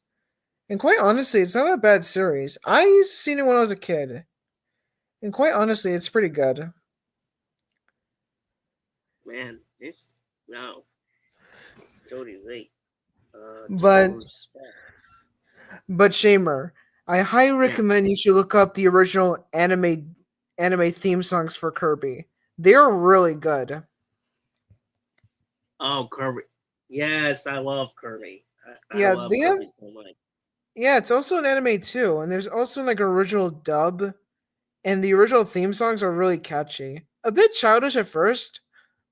And quite honestly, it's not a bad series. I used to seen it when I was a kid. And quite honestly, it's pretty good. Man, this no, it's totally late. But Total response. But Shamer, I highly Yeah. recommend you should look up the original anime theme songs for Kirby. They're really good. Oh, Kirby. Yes, I love Kirby. I Yeah, love they have. Kirby so much. Yeah, it's also an anime too, and there's also like original dub, and the original theme songs are really catchy. A bit childish at first,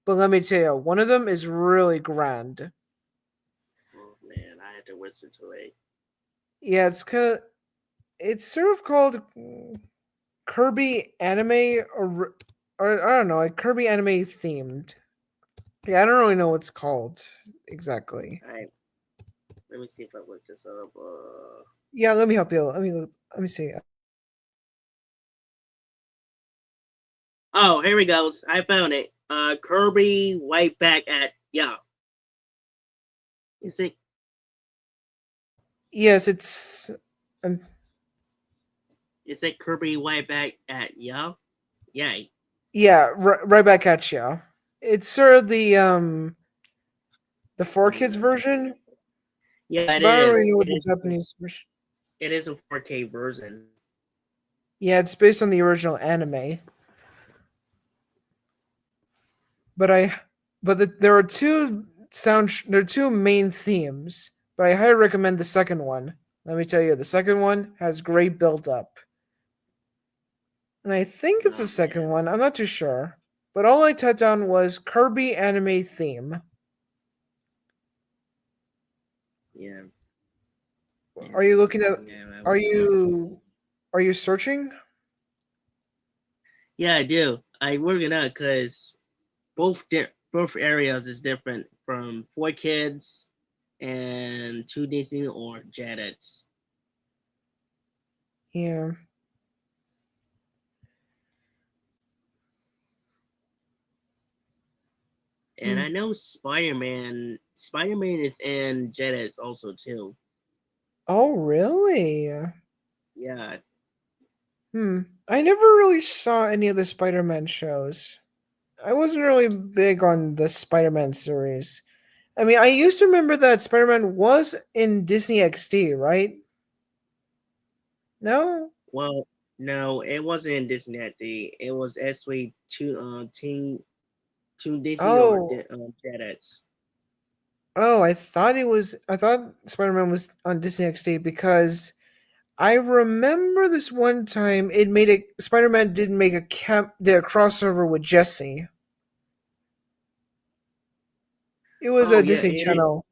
but let me tell you, one of them is really grand. Oh man, I had to listen to it. Yeah, it's sort of called Kirby anime or I don't know, like Kirby anime themed. Yeah, I don't really know what's called exactly. All right, let me see if I look this up. Yeah, let me help you. Let me see. Oh, here we go. I found it. Kirby White Back at yeah. Is it Yes, it's um, is it Kirby White Back at yeah? Yeah. yeah, right back at you. It's sort of the four kids Mm, version, yeah, it but I don't really is. know what It the is. Japanese version. It is a 4K version. Yeah, it's based on the original anime, but there are there are two main themes, but I highly recommend the second one. Let me tell you, the second one has great build up. And I think it's the Oh second man. one. I'm not too sure. But all I typed down was Kirby anime theme. Yeah. Are Yes. you looking at Yeah. I are will look it. you searching? Yeah, I do. I work it out because both areas is different from 4Kids and 2 Disney or Jetix. Yeah. And Hmm. I know Spider Man is in Jetix also too. Oh really? Yeah. Hmm. I never really saw any of the Spider-Man shows. I wasn't really big on the Spider-Man series. I mean, I used to remember that Spider-Man was in Disney XD, right? No? Well, no, it wasn't in Disney that day. It was actually to Disney or Oh. Jetix. Oh, I thought Spider-Man was on Disney XD because I remember this one time it made a Spider-Man did a crossover with Jesse. It was Oh a yeah, Disney it is. Channel.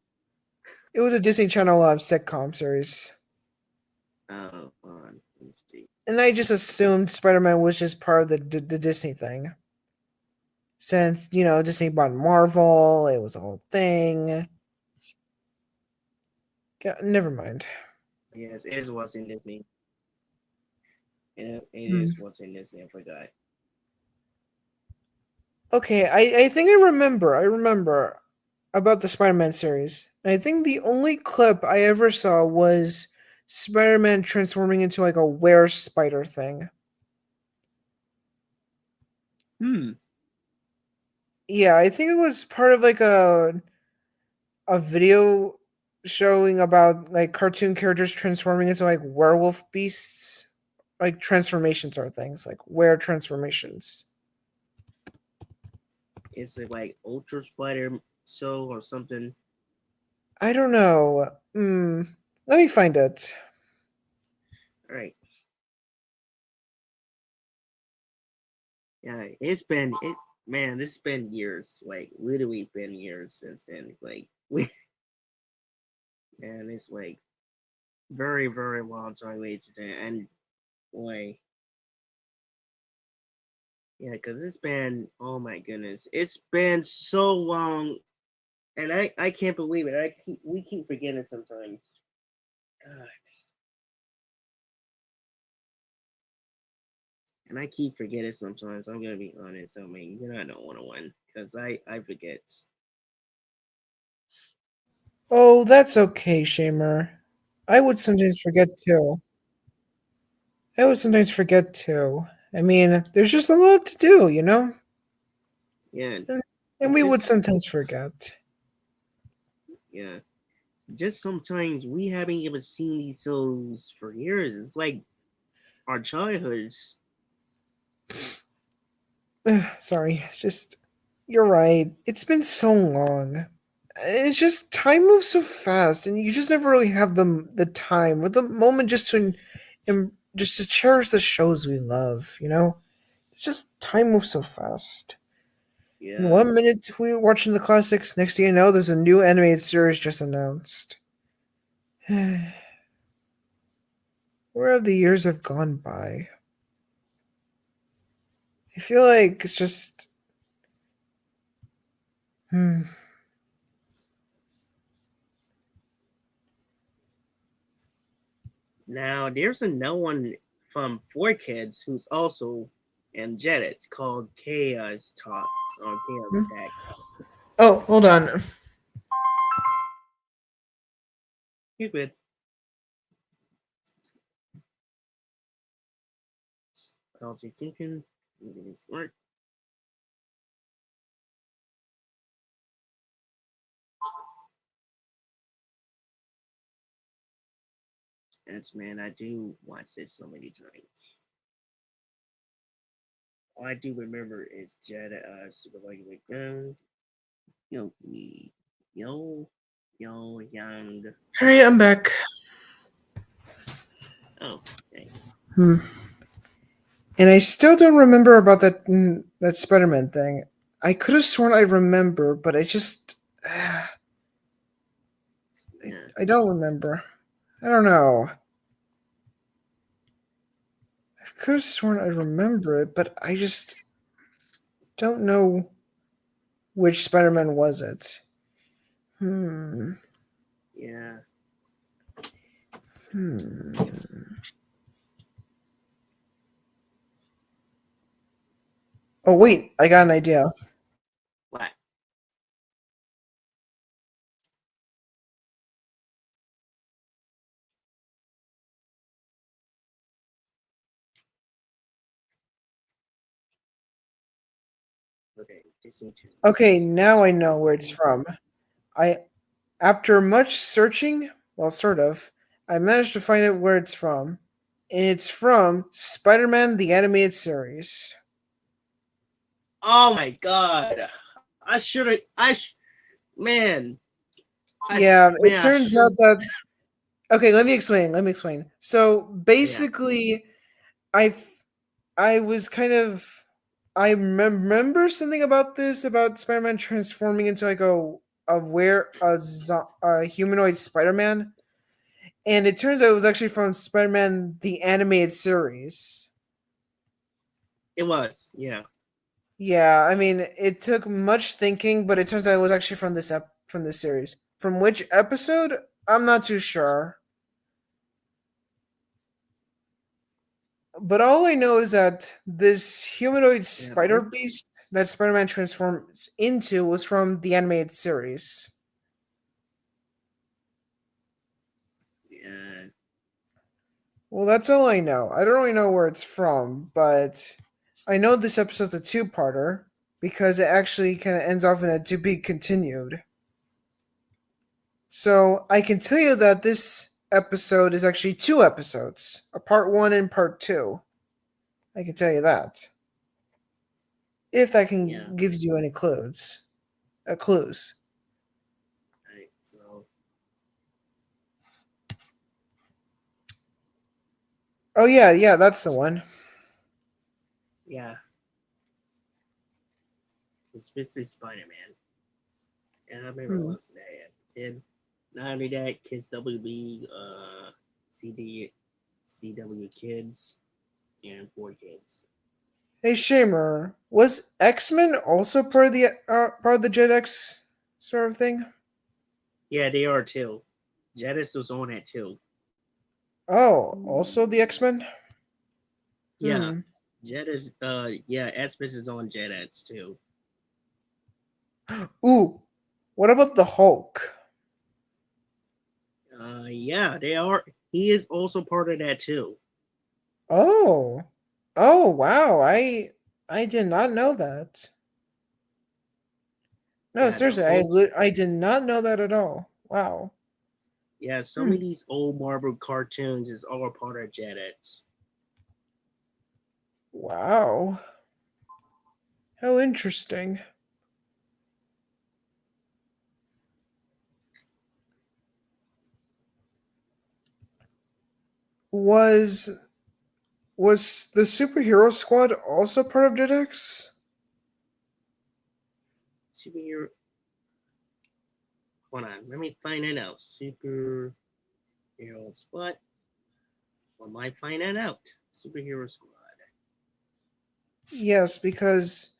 It was a Disney Channel sitcom series. Oh, let me see. And I just assumed Spider-Man was just part of the Disney thing. Since, Disney bought Marvel, it was a whole thing. Yeah, never mind. Yes, it was in Disney. It Hmm. is what's in Disney. I forgot. Okay, I think I remember about the Spider-Man series. And I think the only clip I ever saw was Spider-Man transforming into like a were spider thing. Hmm. Yeah, I think it was part of like a video showing about like cartoon characters transforming into like werewolf beasts. Like transformations are things, like were transformations. Is it like Ultra Spider Show or something? I don't know. Let me find it. All right. Yeah, it's been it man, it's been years, like literally been years since then. Like we and it's like very, very long time later and like yeah, because it's been oh my goodness. It's been so long and I can't believe it. We keep forgetting sometimes. God. And I keep forgetting sometimes. I'm gonna be honest. I mean, you're not know 101 because I forget. Oh, that's okay, Shamer. I would sometimes forget too. I would sometimes forget too. I mean, there's just a lot to do, you know? Yeah, And, and it's we would just sometimes forget. yeah. just sometimes we haven't even seen these shows for years. It's like our childhoods. Sorry, it's just you're right. It's been so long. It's just time moves so fast, and you just never really have the time or the moment just just to cherish the shows we love. It's just time moves so fast. In Yeah, 1 minute we were watching the classics. Next thing you know, there's a new animated series just announced. Where have the years have gone by? I feel like it's just. Hmm. now there's another one from Four Kids who's also in Jetix called Chaos Talk or Chaos Attack. Oh, hold on. You could also thinking it smart. That's man, I do watch it so many times. All I do remember is Jedi Super Lightweight Ground, Yogi, Yo, Yo, Young. Alright, I'm back. Oh, okay. Hmm. And I still don't remember about that Spider-Man thing. I could have sworn I remember, but I just Yeah, I don't remember. I don't know. I could have sworn I remember it, but I just don't know which Spider-Man was it. Hmm. yeah. Hmm. Oh wait, I got an idea. What? Okay, just need to Okay, now I switch know where it's something. from. I After much searching, well, sort of, I managed to find out where it's from. And it's from Spider-Man the Animated Series. Oh my god! I should have. Man. Yeah, it I turns should. out that okay, let me explain. Let me explain. So Yeah, basically, I f- I was kind of I remember something about this about Spider-Man transforming into like a humanoid Spider-Man, and it turns out it was actually from Spider-Man the Animated Series. it was. Yeah, Yeah, I mean, it took much thinking, but it turns out it was actually from this series. From which episode? I'm not too sure. But all I know is that this humanoid yeah, spider beast that Spider-Man transforms into was from the animated series. yeah, Well, that's all I know. I don't really know where it's from, but I know this episode's a two-parter because it actually kind of ends off in a to be continued. So I can tell you that this episode is actually two episodes, a part one and part two. I can tell you that. If that yeah. can gives you any clues. Right. So Oh yeah, yeah, that's the one. yeah, it's basically Spider Man, and I remember Hmm. watching that as a kid. Not only that, Kids WB, CD, CW Kids, and Four Kids. Hey Shamer, was X Men also part of the Jet X sort of thing? Yeah, they are too. Jetix was on that too. Oh, also the X Men. Yeah, Hmm. Jetix. Yeah, Espis is on Jetix too. Ooh, what about the Hulk? Yeah, they are. He is also part of that too. Oh, oh wow! I did not know that. No, Yeah, the seriously, Hulk. I did not know that at all. Wow. Yeah, some Hmm. of these old Marvel cartoons is all part of jetix. Wow. How interesting. Was was the superhero squad also part of JetX? Superhero. Hold on, let me find it out. Superhero Squad. Well, might find that out. Superhero Squad. Yes, because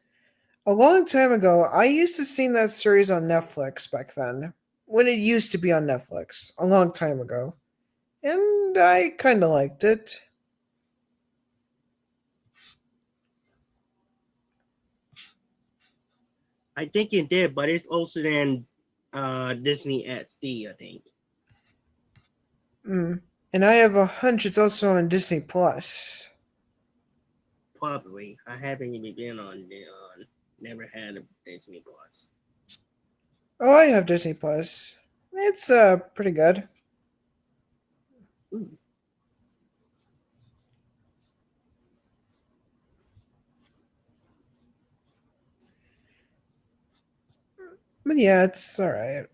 a long time ago, I used to see that series on Netflix back then. When it used to be on Netflix, a long time ago. And I kinda liked it. I think it did, but it's also then Disney SD. I think Mm. And I have a hunch it's also on Disney Plus. probably. I haven't even been on the never had a Disney Plus. Oh, I have Disney Plus. It's pretty good. Ooh, But yeah, it's alright.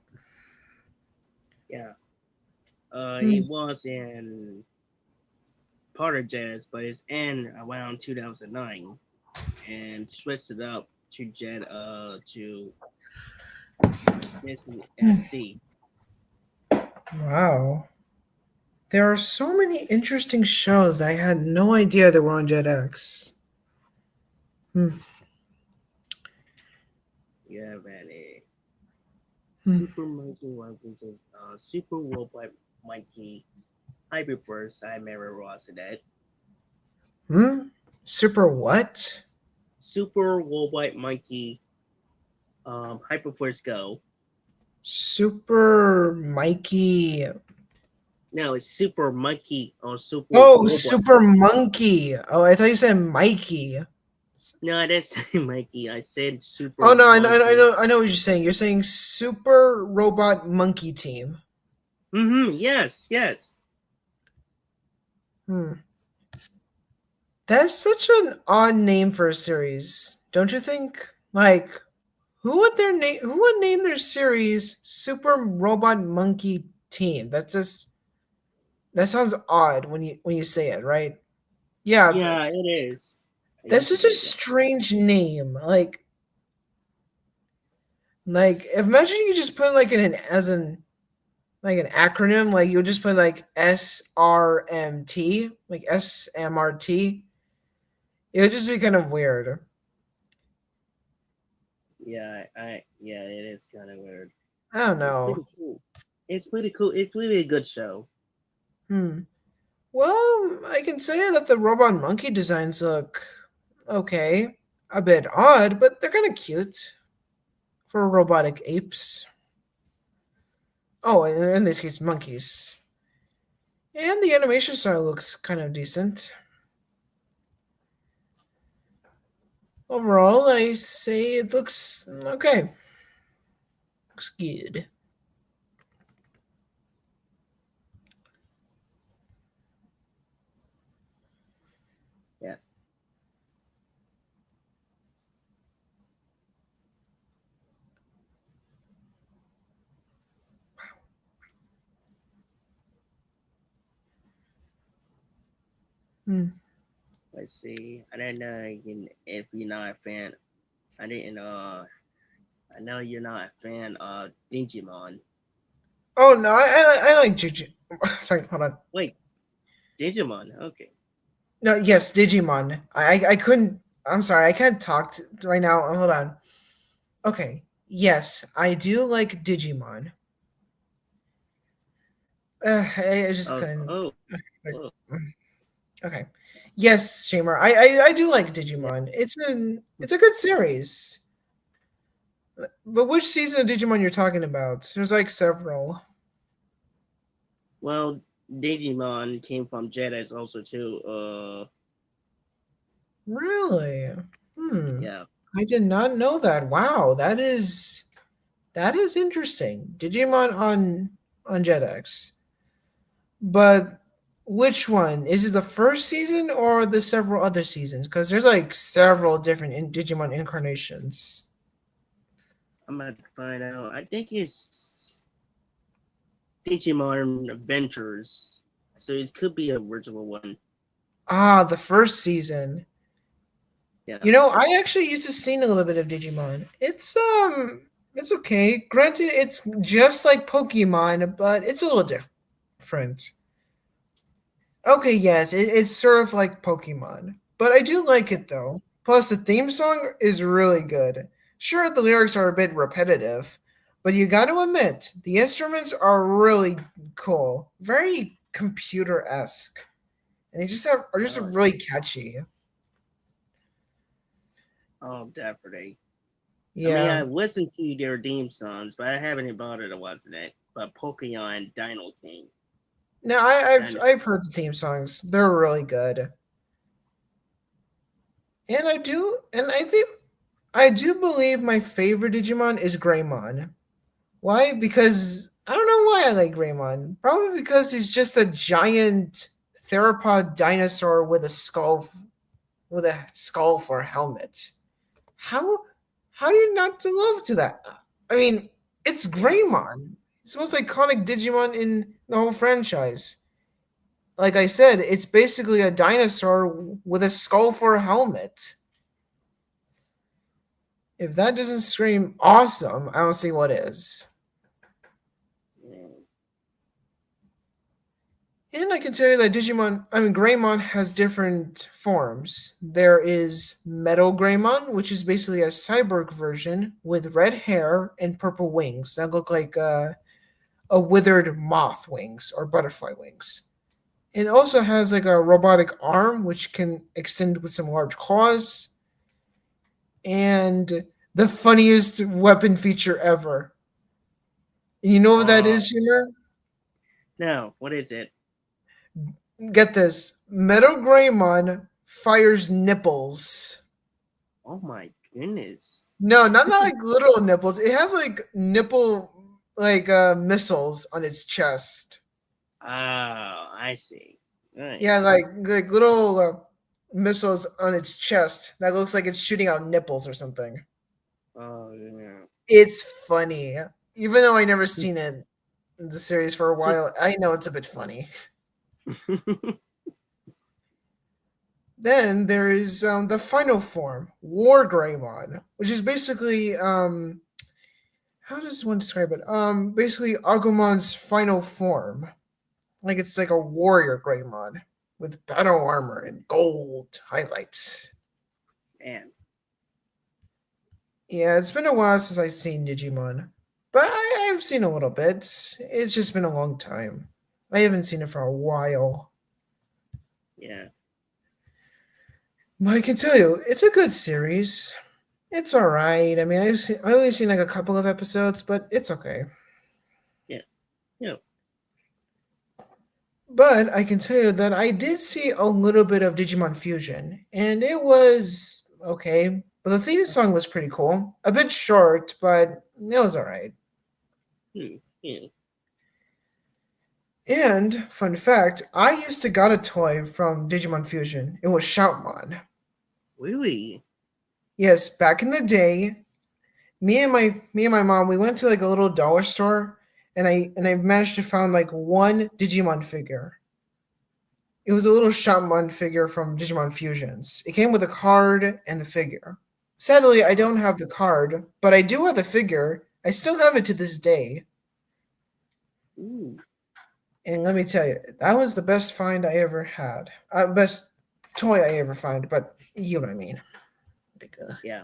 yeah. Hmm. It was in part of Jazz, but it's in around 2009 and switched it up to Jet to Disney SD. Wow. There are so many interesting shows that I had no idea they were on JetX. Hmm. Yeah, man. Hmm. Super Monkey Monkeys, Super Robot Monkey Hyperburst. I remember watching that. Hmm? Super what? Super Robot Monkey Hyperforce Go. Super Mikey. No, it's Super Monkey or Super Oh, Robot Super Monkey. Monkey. Oh, I thought you said Mikey. No, I didn't say Mikey. I said Oh Super no, Monkey. I know what you're saying. You're saying Super Robot Monkey Team. Mm-hmm. Yes, yes. Hmm. That's such an odd name for a series, don't you think? Like, who would their name? Who would name their series Super Robot Monkey Team? That's just that sounds odd when you say it, right? Yeah, Yeah, it is. I that's used to such a think that. strange name. Like imagine you just put like an as an like an acronym, like you just put like SRMT, like SMRT. It would just be kind of weird. Yeah, yeah, it is kind of weird. I don't It's know. pretty cool. It's pretty cool. It's really a good show. Hmm. Well, I can say that the robot monkey designs look okay, a bit odd, but they're kind of cute for robotic apes. Oh, and in this case, monkeys. And the animation style looks kind of decent. Overall, I say it looks okay. Looks good. Yeah. Hmm. Let's see. I don't know if you're not a fan. I didn't. I know you're not a fan of Digimon. Oh no, I like Gigi. Sorry, hold on. Wait, Digimon. Okay. No, yes, Digimon. I couldn't. I'm sorry, I can't talk right now. Hold on. Okay. Yes, I do like Digimon. I just Oh, couldn't. oh, Like, oh. okay. Yes, Shamer. I do like Yeah. Digimon. It's a good series. But which season of Digimon you're talking about? There's like several. Well, Digimon came from Jetix also too. Really? Hmm. Yeah. I did not know that. Wow, that is interesting. Digimon on. on jetix. But which one? Is it the first season or the several other seasons? Because there's like several different Digimon incarnations. I'm about to find out. I think it's Digimon Adventures. So it could be a original one. Ah, the first season. Yeah. You know, I actually used to seen a little bit of Digimon. It's okay. Granted, it's just like Pokemon, but it's a little different. Okay, yes, it's sort of like Pokemon, but I do like it though. Plus, the theme song is really good. Sure, the lyrics are a bit repetitive, but you got to admit the instruments are really cool, very computer esque, and they are just Oh, really catchy. oh, definitely. I mean, I Yeah. listened to their theme songs, but I haven't bothered to watch it. But Pokemon Dino King. No, Dinosaur. I've heard the theme songs. They're really good, and I do believe my favorite Digimon is Greymon. Why? Because I don't know why I like Greymon. Probably because he's just a giant theropod dinosaur with a skull for a helmet. How how do you not love to that? I mean, it's Yeah. Greymon. It's the most iconic Digimon in the whole franchise. Like I said, it's basically a dinosaur with a skull for a helmet. If that doesn't scream awesome, I don't see what is. Yeah. And I can tell you that Greymon has different forms. There is Metal Greymon, which is basically a cyborg version with red hair and purple wings that look like a withered moth wings or butterfly wings. It also has like a robotic arm, which can extend with some large claws, and the funniest weapon feature ever. You know what that Oh is, Shimmer? no, what is it? Get this. Metal Greymon fires nipples. Oh my goodness. No, not like little nipples. It has like nipple missiles on its chest. Oh, I see. Right. Yeah, like little missiles on its chest that looks like it's shooting out nipples or something. Oh yeah. It's funny. Even though I never seen it in the series for a while, I know it's a bit funny. Then there is the final form, War Greymon, which is basically how does one describe it? Basically Agumon's final form. Like it's like a warrior Greymon with battle armor and gold highlights. Man. Yeah, it's been a while since I've seen Digimon, but I've seen a little bit. It's just been a long time. I haven't seen it for a while. Yeah. But I can tell you, it's a good series. It's all right. I mean, I only seen like a couple of episodes, but it's okay. Yeah. Yeah. But I can tell you that I did see a little bit of Digimon Fusion, and it was okay. But the theme song was pretty cool. A bit short, but it was all right. Yeah. And fun fact, I used to got a toy from Digimon Fusion. It was Shoutmon. Really? Yes, back in the day, me and my mom, we went to like a little dollar store, and I managed to find like one Digimon figure. It was a little Shaman figure from Digimon Fusions. It came with a card and the figure. Sadly, I Oh. don't have the card, but I do have the figure. I still have it to this day. Ooh. And let me tell you, that was the best find I ever had. Best toy I ever find, but you know what I mean. Like, Yeah.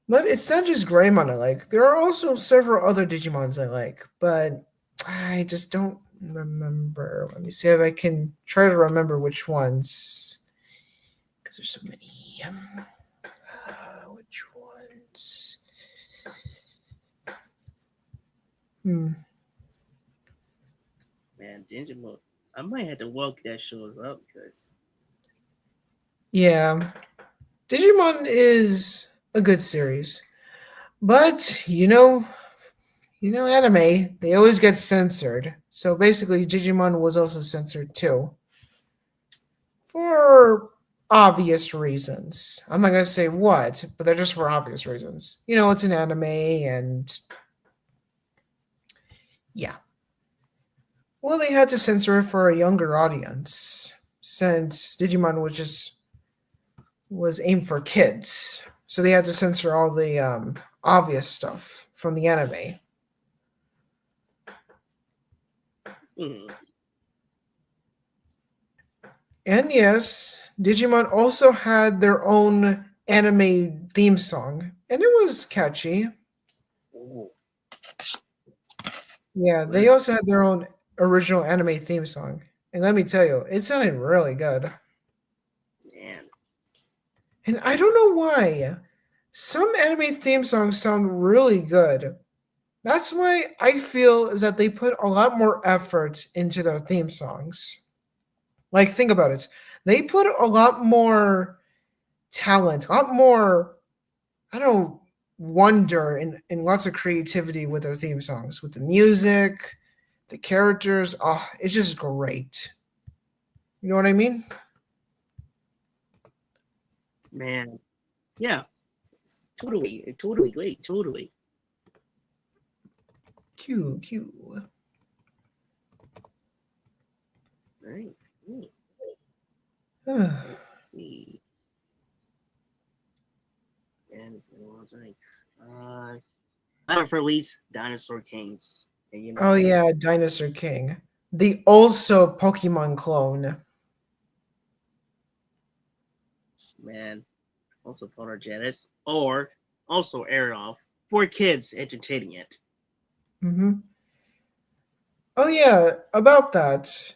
but it's not just Greymon I like. There are also several other Digimons I like, but I just don't remember. Let me see if I can try to remember which ones. Because there's so many. Which ones? Hmm. Man, Digimon. I might have to walk that shows up because Yeah, Digimon is a good series, but Anime, they always get censored. So basically, Digimon was also censored too. For obvious reasons. I'm not going to say what, but they're just for obvious reasons. It's an anime, and yeah. Well, they had to censor it for a younger audience, since Digimon was aimed for kids. So they had to censor all the obvious stuff from the anime. Mm. And yes, Digimon also had their own anime theme song, and it was catchy. Oh, Yeah, they well, also had their own original anime theme song. And let me tell you, it sounded really good. man. And I don't know why. Some anime theme songs sound really good. That's why I feel is that they put a lot more effort into their theme songs. Like, think about it. They put a lot more talent, a lot more, I don't know, wonder and lots of creativity with their theme songs, with the music, the characters. Oh, it's just great. You know what I mean? Man. Yeah, totally. Totally great. Totally. Q, Q. Right. Mm. Let's see. Man, it's been a long time. I don't release Dinosaur Kings. And Oh yeah, Dinosaur King. The also Pokemon clone. man, also Photogenics, or also air off for kids entertaining it. Hmm. Oh yeah, about that.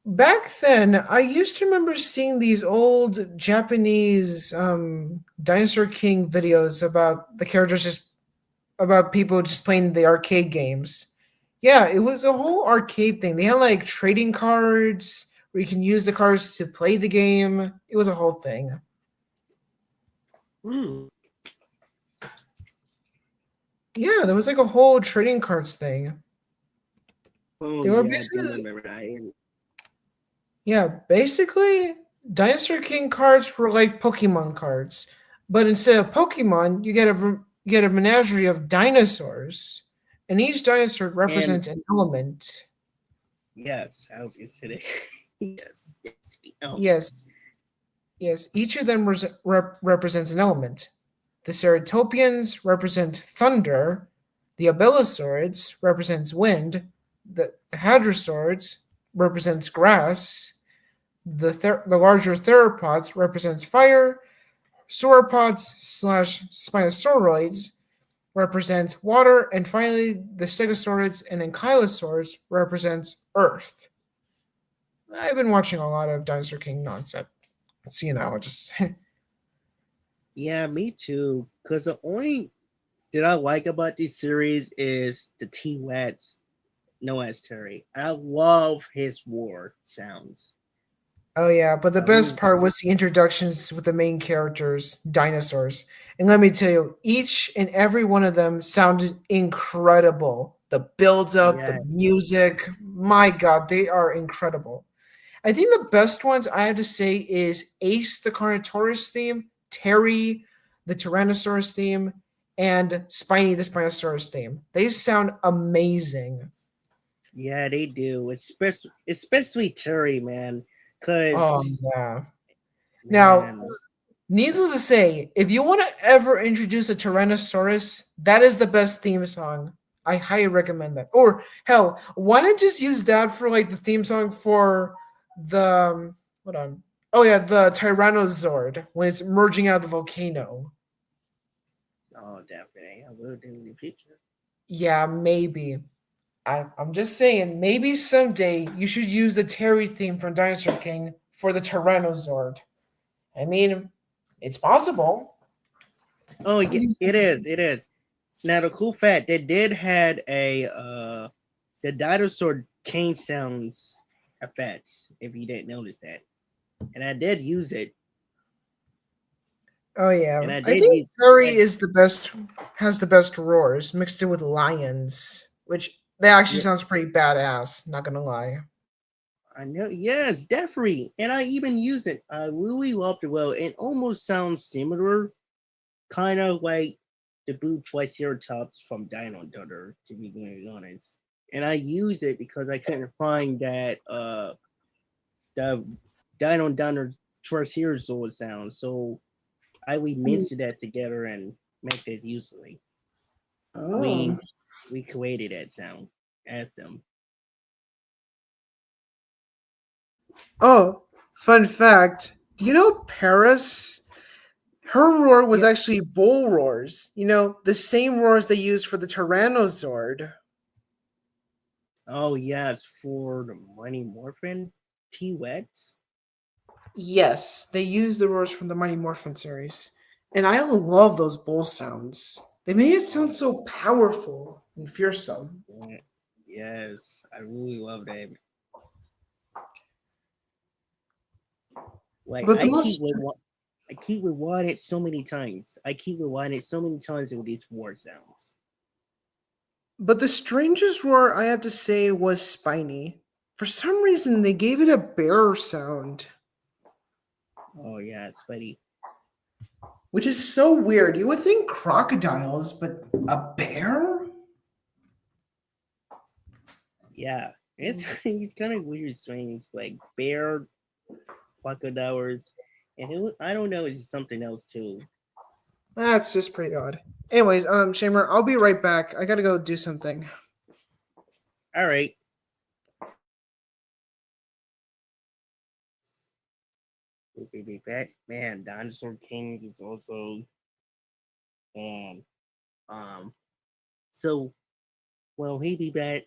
Back then, I used to remember seeing these old Japanese Dinosaur King videos about the characters just about people just playing the arcade games. Yeah, it was a whole arcade thing. They had like trading cards where you can use the cards to play the game. It was a whole thing. Hmm. Yeah, there was like a whole trading cards thing. Oh They were yeah, I do basically, remember that. yeah, basically, Dinosaur King cards were like Pokemon cards, but instead of Pokemon, you get a menagerie of dinosaurs, and each dinosaur And represents an element. yes, I was gonna say that. Yes, yes, Yes, elements. yes, each of them represents an element. The Ceratopians represent thunder, the Abelisaurids represents wind, the Hadrosaurids represents grass, the larger theropods represents fire, sauropods slash spinosauroids represents water, and finally the stegosaurids and ankylosaurs represents earth. I've been watching a lot of Dinosaur King nonsense. So, just Yeah, me too. Cause the only that I like about this series is the T Wets known as Terry. I love his war sounds. oh yeah, but the I best really part was the introductions with the main characters, dinosaurs. And let me tell you, each and every one of them sounded incredible. The build up, the yeah, music, my god, they are incredible. I think the best ones I have to say is Ace the Carnotaurus theme, Terry the Tyrannosaurus theme, and Spiny the Spinosaurus theme. They sound amazing. yeah, they do. Especially Terry, man. Oh Cause yeah. Now, man, needless to say, if you want to ever introduce a Tyrannosaurus, that is the best theme song. I highly recommend that. Or hell, why not just use that for like the theme song for the hold on. Oh yeah, the Tyrannosaurd when it's merging out of the volcano. oh definitely, I will do in the future. Yeah, maybe. I'm just saying, maybe someday you should use the Terry theme from Dinosaur King for the Tyrannosaurd. I mean, it's possible. Oh, yeah, it is. It is. Now the cool fact they did had a the dinosaur cane sounds effects. If you didn't notice that, and I did use it. Oh yeah, And I I did think use Terry and is the best, has the best roars mixed in with lions, which that actually yeah, sounds pretty badass. Not gonna lie. I know. Yes, definitely. And I even use it. I really loved it. Well, it almost sounds similar, kind of like the blue triceratops from Dino Thunder, to be very honest. And I use it because I couldn't find that the Dino Thunder triceratops sound. So I we mixed that together and make this usefully. Oh. We we created that sound as them. Oh, fun fact. Do you know Paris? Her roar was Yep. actually bull roars. The same roars they used for the Tyrannosaurus. Oh yes, for the Mighty Morphin T-Rex. Yes, they used the roars from the Mighty Morphin series. And I love those bull sounds. They made it sound Oh so powerful and fearsome. yeah. Yes, I really love that. Like But the most I keep rewinding it so many times. I keep rewinding it so many times with these war sounds. but the strangest roar I have to say was Spiny. For some reason they gave it a bear sound, Oh yeah, it's funny. which is so weird. You would think crocodiles, but a bear? Yeah, it's he's kind of weird swings like bear, crocodiles, and I don't know, it's something else too. That's just pretty odd. Anyways, Shamer, I'll be right back. I gotta go do something. All right, we'll be back. Man, Dinosaur Kings is also and um so well he be back.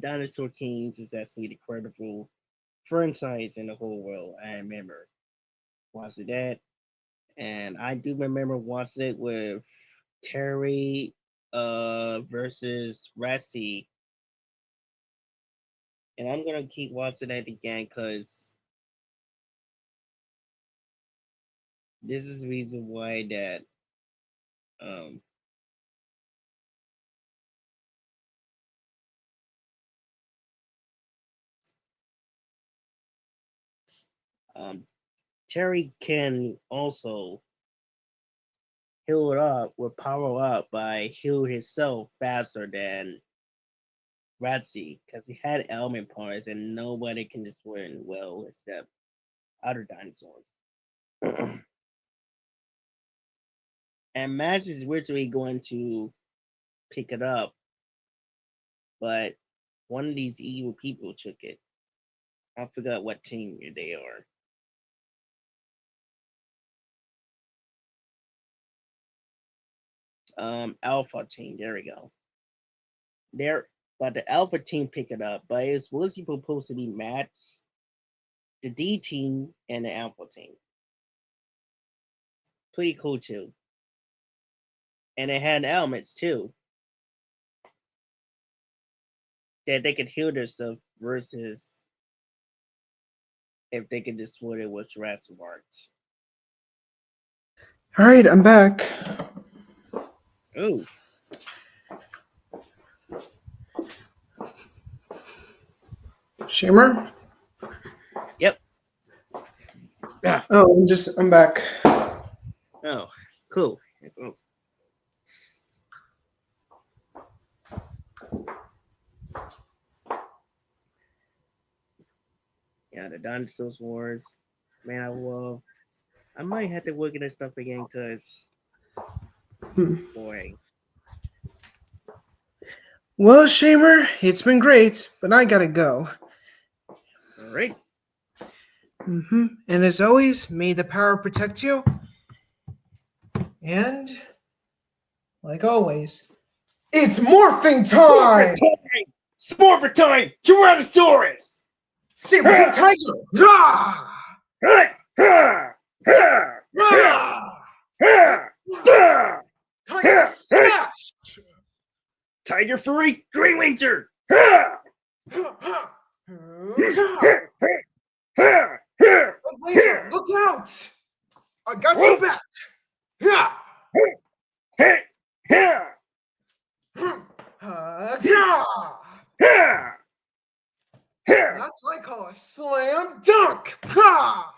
Dinosaur Kings is actually the credible franchise in the whole world. I remember watching that, and I do remember watching it with Terry versus Ratsy, and I'm gonna keep watching that again because this is the reason why that um um Terry can also heal it up with power up by heal himself faster than Ratsy because he had element parts and nobody can destroy it well except other dinosaurs. And Match is originally going to pick it up, but one of these evil people took it. I forgot what team they are. Alpha team. There we go. There, but the Alpha team picked it up, but it's was supposed to be Match, the D team, and the Alpha team. Pretty cool too. And it had elements too that they could heal themselves versus if they could destroy it with Jurassic Parks. All right, I'm back. Oh, Shamer? yep. Ah, Oh, I'm back. oh, cool. So, yeah, the Dinosaurs Wars. Man, I love. I might have to look at this stuff again because, Hmm. boy, Well, Shamer, it's been great, but I gotta go. all right. And as always, may the power protect you. And, like always, it's morphing Sport time! time! Sport time! Tyrannosaurus! Saber-tooth Ha! tiger! Rah! Ha! Ha! Ha! Ha! Rah! Ha! Ha! Tiger Ha! Ha! smash! Tiger Fury, Green Ranger! Ha! Ha, ha. Ha! Ha, Ha! Ha! Ha! Ranger, look out! I got your back. Yeah. Yeah. That's what I call a slam dunk. Ha!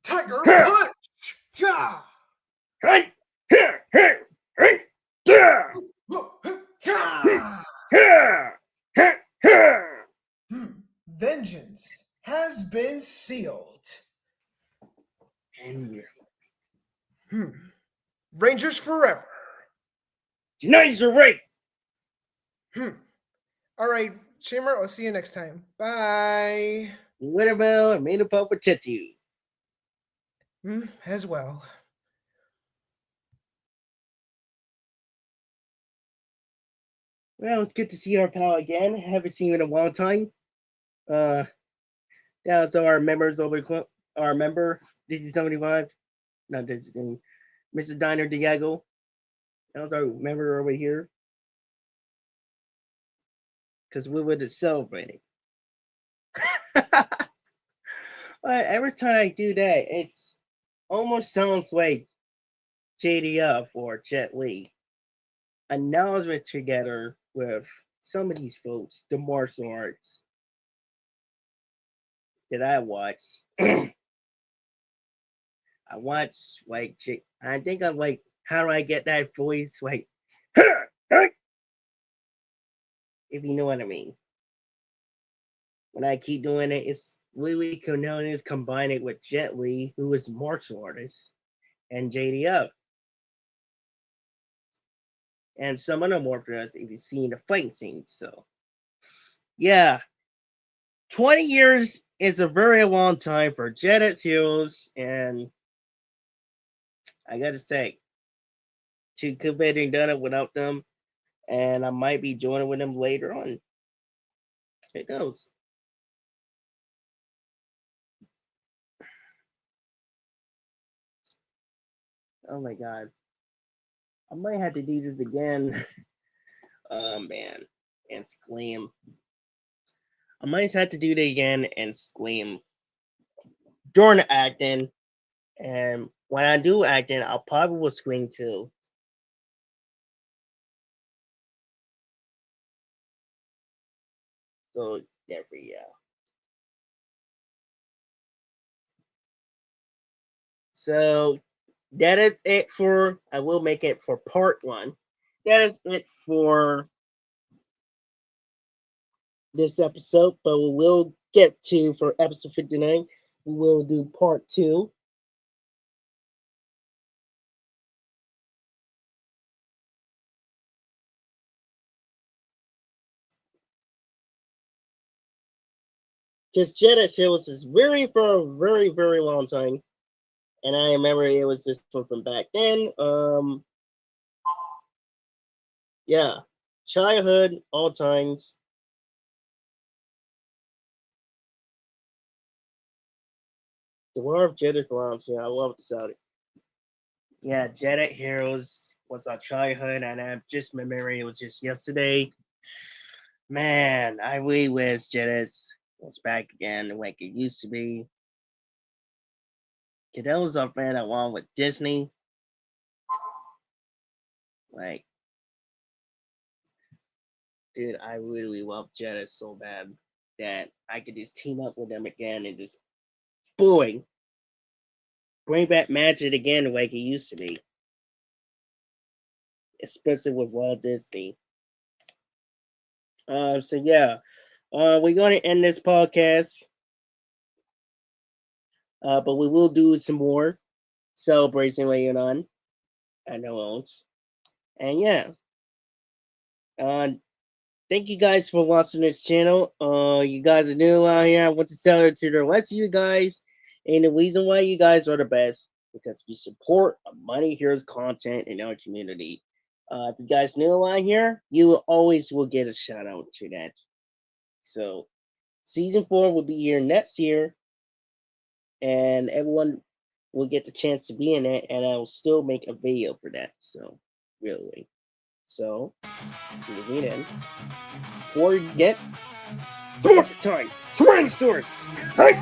Tiger punch. Yeah. Vengeance has been sealed. And Rangers forever. tonight's a rape. All right, Shimmer, I'll see you next time. Bye. Winterville and made a pop with Tetsu. As well. Well, it's good to see our pal again. Haven't seen you in a long time. Uh, that was our members over our member DC75. Not DC, Mr. Diner Diego. That was our member over here. Because we were celebrating. But every time I do that, it's almost sounds like JDF or Jet Li announcement together with some of these folks, the martial arts that I watch. I watch like I think I'm like, how do I get that voice? Like, if you know what I mean. When I keep doing it, it's Lily Quinones combine it with Jet Li, who is a martial artist, and JDF. And some other morphers if you've seen the fighting scenes. So, yeah, 20 years is a very long time for Jetix heroes, and I gotta say, too could have done it without them, and I might be joining with them later on. Who knows? Oh my god. I might have to do this again. Oh man. And scream. I might have to do it again and scream during the acting. And when I do acting, I'll probably will scream too. So therefore, yeah. So that is it for I will make it for part one. That is it for this episode, but we will get to for episode 59. We will do part two. Because Jetix Hills is very for a very, very long time. And I remember it was this one from back then. Yeah. Childhood, all times. The War of Jetix Rounds, yeah, I love the Saudi. Yeah, Jetix Heroes was our childhood, and I just remember it was just yesterday. Man, I really wish Jetix was back again like it used to be. Cause that was our friend along with Disney. Like, dude, I really love Jetix so bad that I could just team up with them again and just, boy, bring back magic again like it used to be. Especially with Walt Disney. So yeah, we're gonna end this podcast, but we will do some more celebration later on. I know else. And yeah, uh, thank you guys for watching this channel. You guys are new out here. I want to tell it to the rest of you guys, and the reason why you guys are the best because you support Money Heroes content in our community. If you guys new out here, you will always will get a shout out to that. So season 4 will be here next year, and everyone will get the chance to be in it, and I will still make a video for that. So really, so see you then. Before you forget, Sword time! Swing sword! Hey!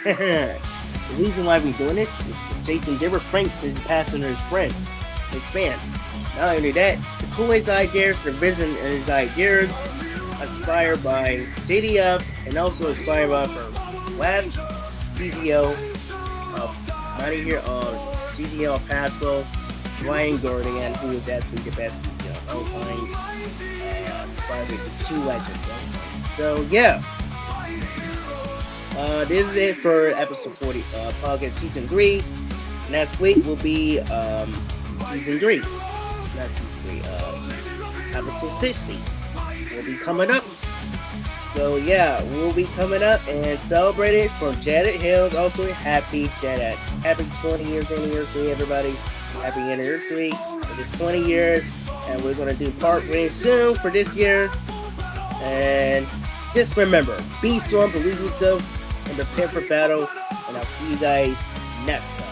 The reason why we're doing this is Jason Giver pranks his passenger's friend, his fans. Not only that, the coolest ideas for visiting his ideas inspired by JDF and also inspired by our last CGO of not here on CGO of Pasco, Ryan Gordian, who is actually the best CGO of all times, probably the two legends. So yeah, this is it for episode 40, podcast season 3. Next week will be season 3, not season 3, episode 60 will be coming up. So yeah, we'll be coming up and celebrating for Janet Hills. Also, happy Janet, happy 20 years anniversary, everybody. Happy anniversary for this 20 years, and we're gonna do part 3 soon for this year. And just remember, be strong, believe in yourself, and prepare for battle. And I'll see you guys next time.